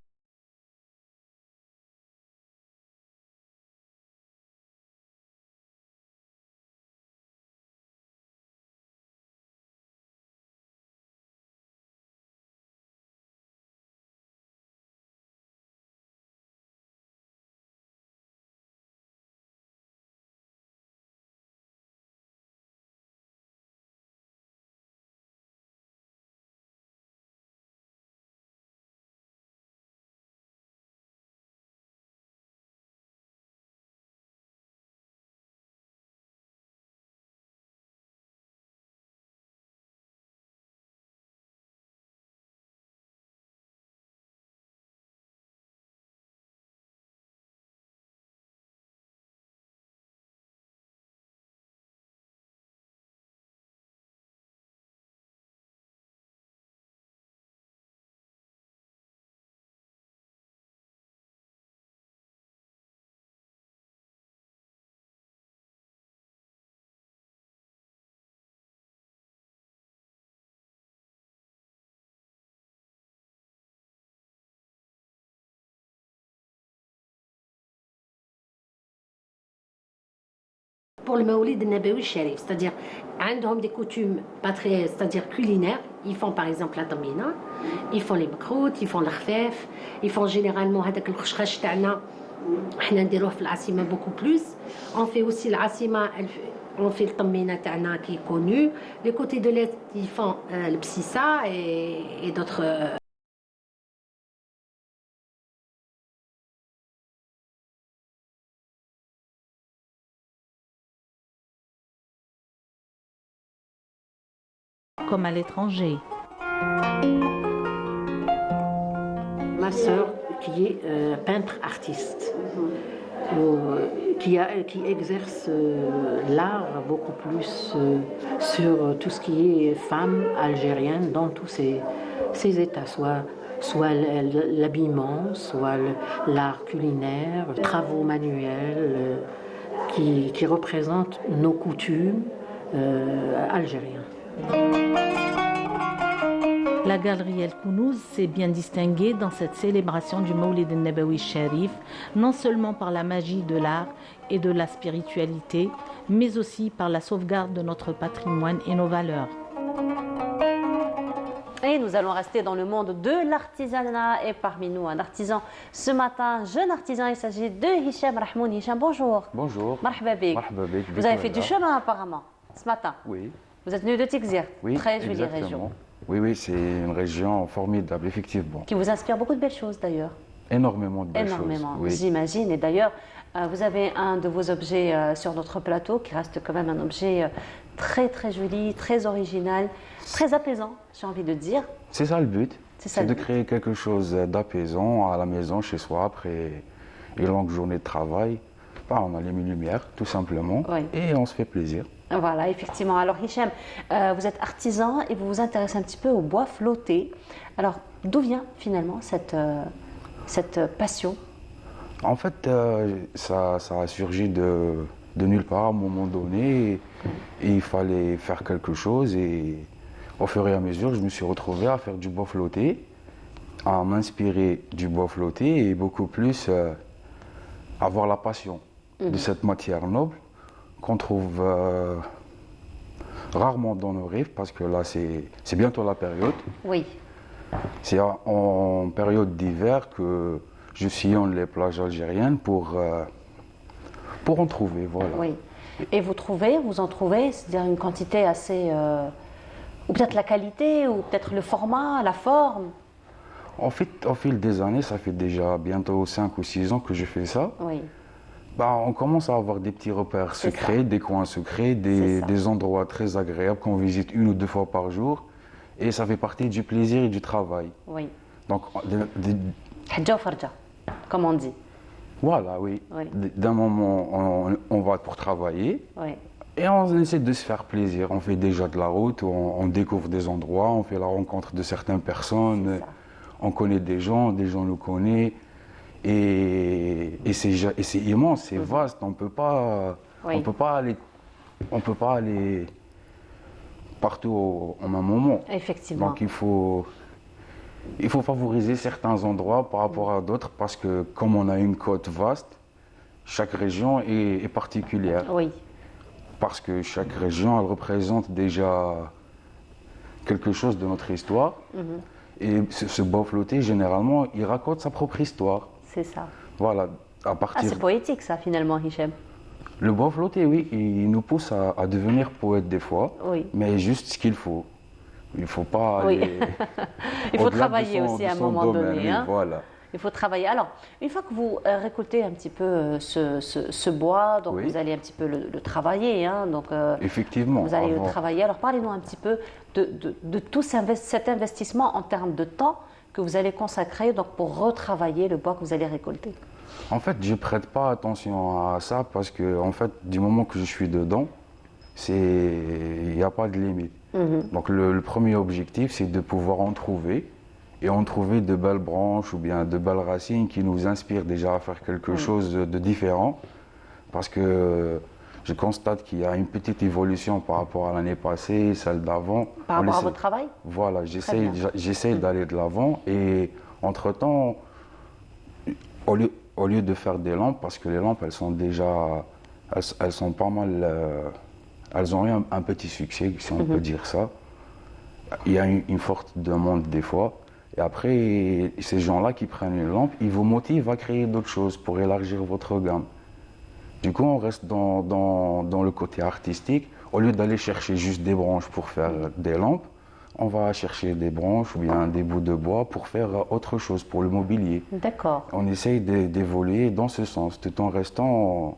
Pour le Mawlid Nabawi Sharif, c'est-à-dire عندهم des coutumes pas très, c'est-à-dire culinaires. Ils font par exemple la tamina, ils font les makrout, ils font le khfaf, ils font généralement هذاك الخشخاش تاعنا احنا نديروه في العاصمه beaucoup plus. On fait aussi العاصمه on fait le طمينه تاعنا qui est connu. Les côtés de l'est ils font le Bsissa et d'autres. Comme à l'étranger. Ma sœur qui est peintre artiste, qui exerce l'art beaucoup plus sur tout ce qui est femme algérienne dans tous ces états, soit l'habillement, soit l'art culinaire, les travaux manuels qui représentent nos coutumes algériennes. La galerie El Kounouz s'est bien distinguée dans cette célébration du Mawlid al-Nabawi Sharif, non seulement par la magie de l'art et de la spiritualité, mais aussi par la sauvegarde de notre patrimoine et nos valeurs. Et nous allons rester dans le monde de l'artisanat et parmi nous un artisan ce matin, jeune artisan, il s'agit de Hicham Rahmoun. Hicham, bonjour. Bonjour. Marhaba bik. Vous avez fait du chemin apparemment ce matin. Oui. Vous êtes venu de Tikzir, Oui, très jolie exactement. région. Oui, oui, c'est une région formidable, effectivement. Qui vous inspire beaucoup de belles choses d'ailleurs. Énormément de belles Énormément, choses. Oui. j'imagine. Et d'ailleurs, vous avez un de vos objets sur notre plateau qui reste quand même un objet très très joli, très original, très apaisant, j'ai envie de dire. C'est ça le but. C'est de créer quelque chose d'apaisant à la maison, chez soi, après une longue journée de travail. Bah, on allume une lumière, tout simplement, Oui. et on se fait plaisir. Voilà, effectivement. Alors Hicham, vous êtes artisan et vous vous intéressez un petit peu au bois flotté. Alors, d'où vient finalement cette passion? En fait, ça a surgi de nulle part à un moment donné, et il fallait faire quelque chose, et au fur et à mesure, je me suis retrouvé à faire du bois flotté, à m'inspirer du bois flotté, et beaucoup plus avoir la passion de cette matière noble qu'on trouve rarement dans nos rives, parce que là, c'est bientôt la période. Oui. C'est en période d'hiver que je sillonne les plages algériennes pour en trouver, voilà. Oui. Et vous en trouvez, c'est-à-dire une quantité assez... ou peut-être la qualité, ou peut-être le format, la forme? En fait, au fil des années, ça fait déjà bientôt 5 ou 6 ans que je fais ça. Oui. Bah, on commence à avoir des petits repères secrets, des coins secrets, des endroits très agréables qu'on visite 1 ou 2 fois par jour. Et ça fait partie du plaisir et du travail. Oui. Donc, Hadja ou farja, comme on dit. voilà, oui. Oui. D'un moment, on va pour travailler. Oui. Et on essaie de se faire plaisir. On fait déjà de la route, on découvre des endroits, on fait la rencontre de certaines personnes. On connaît des gens nous connaissent. Et c'est immense, c'est vaste. On peut pas aller partout au même moment. Effectivement. Donc il faut favoriser certains endroits par rapport à d'autres, parce que comme on a une côte vaste, chaque région est particulière. Oui. Parce que chaque région, elle représente déjà quelque chose de notre histoire. Et ce bois flotté, généralement, il raconte sa propre histoire. C'est ça. Voilà, à Ah, partir... c'est poétique ça finalement, Hicham. Le bois flotté, oui, il nous pousse à devenir poète des fois, Oui. mais juste ce qu'il faut. Il ne faut pas Oui. aller... Il faut au-delà de travailler son- aussi de à un son moment domaine, donné. oui, Hein. voilà. Il faut travailler. Alors, une fois que vous récoltez un petit peu ce bois, donc Oui. vous allez un petit peu le travailler. Hein, donc, Effectivement. vous allez le avant- travailler. Alors, parlez-nous un petit peu de tout cet investissement en termes de temps que vous allez consacrer donc, pour retravailler le bois que vous allez récolter. En fait, je ne prête pas attention à ça, parce que, en fait, du moment que je suis dedans, il n'y a pas de limite. Donc le premier objectif, c'est de pouvoir en trouver, et en trouver de belles branches ou bien de belles racines qui nous inspirent déjà à faire quelque chose de différent. Parce que je constate qu'il y a une petite évolution par rapport à l'année passée, celle d'avant. Par rapport à votre travail? Voilà, j'essaie d'aller de l'avant, et entre-temps, au lieu de faire des lampes, parce que les lampes, elles sont déjà, elles sont pas mal, elles ont eu un petit succès, si on peut dire ça. Il y a une forte demande des fois, Et après, ces gens-là qui prennent une lampe, ils vous motivent à créer d'autres choses pour élargir votre gamme. Du coup, on reste dans le côté artistique. Au lieu d'aller chercher juste des branches pour faire des lampes, on va chercher des branches ou bien des bouts de bois pour faire autre chose, pour le mobilier. D'accord. On essaye d'évoluer dans ce sens, tout en restant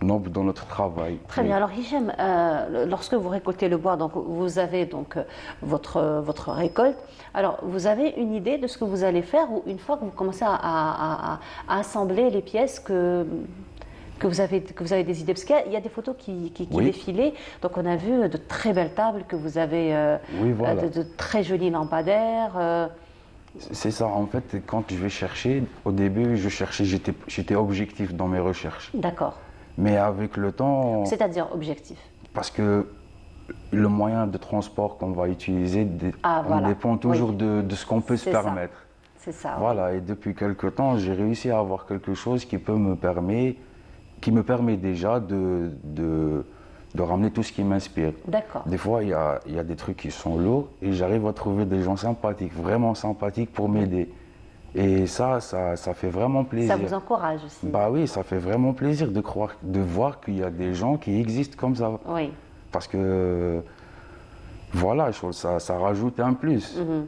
noble dans notre travail. Très bien. Alors Hichem, lorsque vous récoltez le bois, donc vous avez donc votre récolte. Alors vous avez une idée de ce que vous allez faire, ou une fois que vous commencez à assembler les pièces que vous avez des idées, parce qu'il y a des photos qui Oui. défilaient, donc on a vu de très belles tables que vous avez, Oui, voilà. de très jolis lampadaires. C'est ça, en fait, quand je vais chercher, au début, j'étais objectif dans mes recherches. D'accord. Mais avec le temps, C'est-à-dire objectif. parce que le moyen de transport qu'on va utiliser, on voilà. dépend toujours Oui. de ce qu'on peut se C'est ça. permettre. C'est ça. Voilà, et depuis quelque temps, j'ai réussi à avoir quelque chose qui me permet déjà de ramener tout ce qui m'inspire. D'accord. Des fois, il y a des trucs qui sont lourds et j'arrive à trouver des gens sympathiques, vraiment sympathiques pour m'aider. Et ça fait vraiment plaisir. Ça vous encourage aussi. Bah oui, ça fait vraiment plaisir de voir qu'il y a des gens qui existent comme ça. Oui. Parce que, voilà, ça rajoute un plus. Mhm.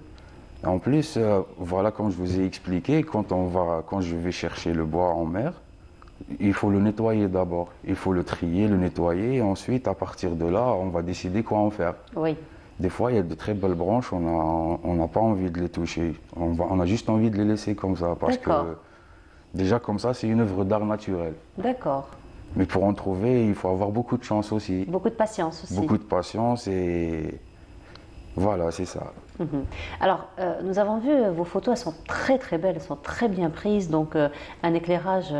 En plus, voilà, comme je vous ai expliqué, quand je vais chercher le bois en mer, il faut le nettoyer d'abord. Il faut le trier, le nettoyer, et ensuite, à partir de là, on va décider quoi en faire. Oui. Des fois, il y a de très belles branches, on n'a pas envie de les toucher. On a juste envie de les laisser comme ça. Parce que, D'accord. déjà, comme ça, c'est une œuvre d'art naturel. D'accord. Mais pour en trouver, il faut avoir beaucoup de chance aussi. Beaucoup de patience aussi. Beaucoup de patience et voilà, c'est ça. Mhm. Alors, nous avons vu vos photos, elles sont très très belles, elles sont très bien prises, donc un éclairage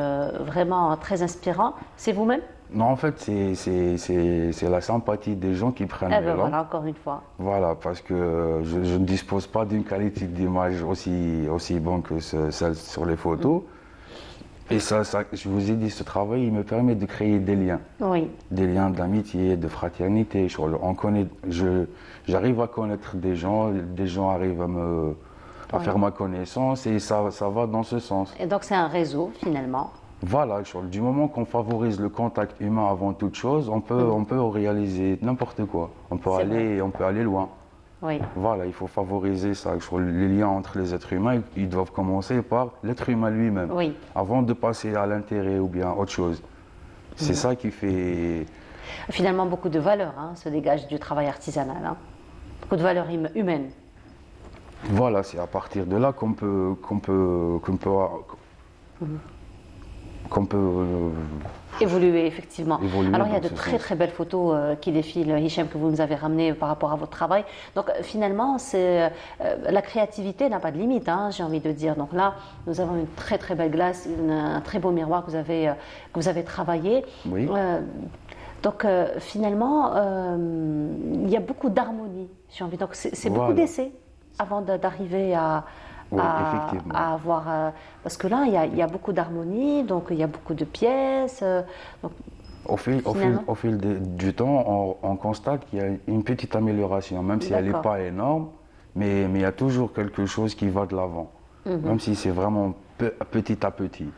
vraiment très inspirant. C'est vous-même? Non, en fait, c'est la sympathie des gens qui prennent Eh les ben lampes. voilà, encore une fois. Voilà, parce que je ne dispose pas d'une qualité d'image aussi bonne que celle sur les photos. Et ça, je vous ai dit, ce travail, il me permet de créer des liens. Oui. Des liens d'amitié, de fraternité. J'arrive à connaître des gens arrivent à Oui. faire ma connaissance et ça va dans ce sens. Et donc c'est un réseau finalement. Voilà, du moment qu'on favorise le contact humain avant toute chose, on peut réaliser n'importe quoi. On peut aller loin. Oui. Voilà, il faut favoriser ça. Les liens entre les êtres humains, ils doivent commencer par l'être humain lui-même, Oui. avant de passer à l'intérêt ou bien autre chose. C'est ça qui fait... Finalement, beaucoup de valeurs se dégagent du travail artisanal. Beaucoup de valeurs humaines. Voilà, c'est à partir de là qu'on peut Évoluer, effectivement. Évoluer Alors, il y a dans de ce très sens. très belles photos qui défilent, Hichem, que vous nous avez ramenées par rapport à votre travail. Donc, finalement, la créativité n'a pas de limite, j'ai envie de dire. Donc là, nous avons une très très belle glace, un très beau miroir que vous avez travaillé. Oui. Donc, finalement, il y a beaucoup d'harmonie, j'ai envie. Donc, c'est beaucoup Voilà. d'essais avant d'arriver Oui, effectivement. à avoir... parce que là, il y a beaucoup d'harmonie, donc il y a beaucoup de pièces. Donc, Au fil du temps, on constate qu'il y a une petite amélioration, même si elle n'est D'accord. pas énorme, mais il y a toujours quelque chose qui va de l'avant, même si c'est vraiment petit à petit.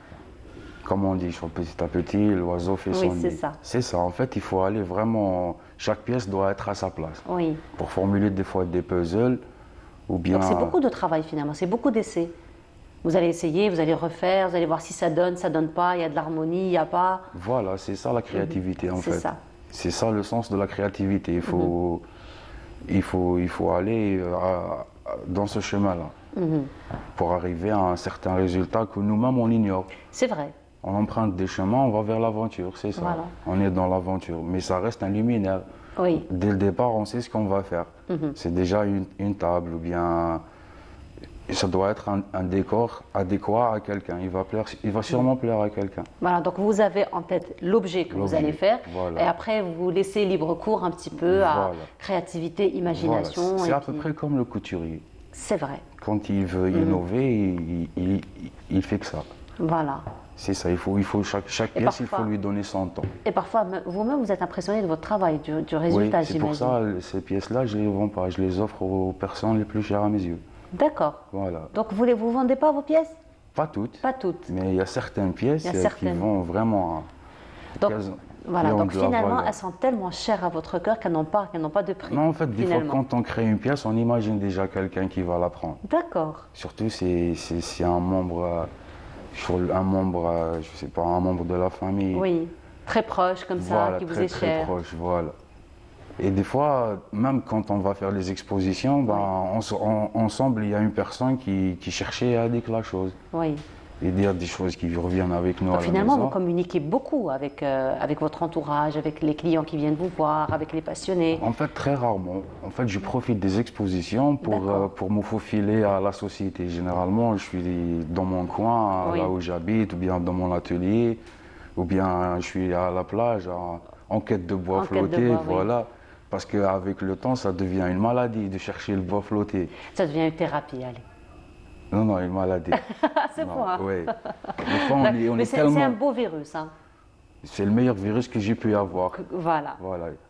Comme on dit, petit à petit, l'oiseau fait son Oui, c'est nid. ça. C'est ça, en fait, il faut aller vraiment... Chaque pièce doit être à sa place. oui. Pour formuler des fois des puzzles, ou bien... Donc c'est beaucoup de travail finalement, c'est beaucoup d'essais. Vous allez essayer, vous allez refaire, vous allez voir si ça donne pas, il y a de l'harmonie, il n'y a pas. Voilà, c'est ça la créativité en fait. C'est ça. C'est ça le sens de la créativité. Il faut aller dans ce chemin-là pour arriver à un certain résultat que nous-mêmes on ignore. C'est vrai. On emprunte des chemins, on va vers l'aventure, c'est ça. Voilà. On est dans l'aventure, mais ça reste un luminaire. Oui. Dès le départ, on sait ce qu'on va faire. C'est déjà une table ou bien... Ça doit être un décor adéquat à quelqu'un. Il va sûrement plaire à quelqu'un. Voilà, donc vous avez en tête l'objet que vous L'objet, allez faire, voilà. et après vous laissez libre cours un petit peu à Voilà. créativité, imagination. Voilà. C'est et à puis- peu près comme le couturier. C'est vrai. Quand il veut innover, il fait que ça. Voilà. C'est ça, chaque Et pièce, il parfois- faut lui donner son temps. Et parfois, vous-même, vous êtes impressionné de votre travail, du résultat, Oui, c'est pour j'imagine. ça, ces pièces-là, je ne les vends pas. Je les offre aux personnes les plus chères à mes yeux. D'accord. Voilà. Donc vous ne vendez pas vos pièces? Pas toutes. Pas toutes. Mais il y a certaines pièces Il y a certaines. qui vont vraiment. Donc, voilà, donc de la finalement, valeur. elles sont tellement chères à votre cœur qu'elles n'ont pas de prix. Non, en fait, des fois, finalement. quand on crée une pièce, on imagine déjà quelqu'un qui va la prendre. D'accord. Surtout, c'est un membre, je sais pas, un membre de la famille. Oui, très proche comme ça, Voilà, qui vous très, est très cher. proche, voilà. Et des fois, même quand on va faire les expositions, ensemble, il y a une personne qui cherchait à dire la chose. Oui. Et dire des choses qui reviennent avec nous Donc à la finalement, maison. vous communiquez beaucoup avec votre entourage, avec les clients qui viennent vous voir, avec les passionnés. En fait, très rarement. En fait, je profite des expositions pour me faufiler à la société. Généralement, je suis dans mon coin, Oui. là où j'habite, ou bien dans mon atelier, ou bien je suis à la plage en quête de bois flotté, voilà. Parce qu'avec le temps, ça devient une maladie de chercher le bois flotté. Ça devient une thérapie, allez. Non, non, une maladie. C'est bon. Hein. Oui. Des fois, Mais c'est un beau virus. Hein. C'est le meilleur virus que j'ai pu avoir. Voilà.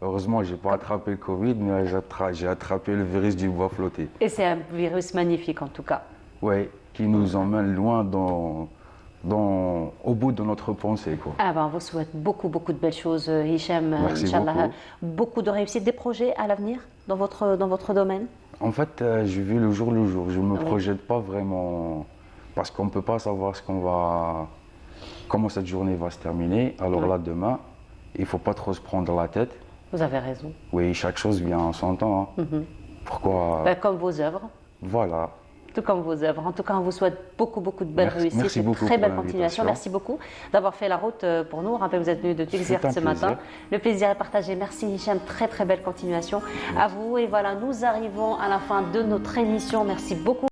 Heureusement, je n'ai pas attrapé le Covid, mais j'ai attrapé le virus du bois flotté. Et c'est un virus magnifique en tout cas. Oui, qui nous emmène loin au bout de notre pensée. Quoi. Ah ben, on vous souhaite beaucoup de belles choses, Hicham. Merci Inch'Allah. Beaucoup de réussite, des projets à l'avenir dans votre domaine? En fait, je vis le jour le jour. Je ne me projette pas vraiment parce qu'on ne peut pas savoir comment cette journée va se terminer. Alors là, demain, il ne faut pas trop se prendre la tête. Vous avez raison. Oui, chaque chose vient en son temps. Hein. Pourquoi Comme vos œuvres. Voilà. Tout comme vos œuvres. En tout cas, on vous souhaite beaucoup de belles réussites. Merci beaucoup très pour belle continuation. Merci beaucoup d'avoir fait la route pour nous. Rappelez, vous êtes venu de Texir ce matin. Le plaisir est partagé. Merci Hicham. Très belle continuation à vous. Et voilà, nous arrivons à la fin de notre émission. Merci beaucoup.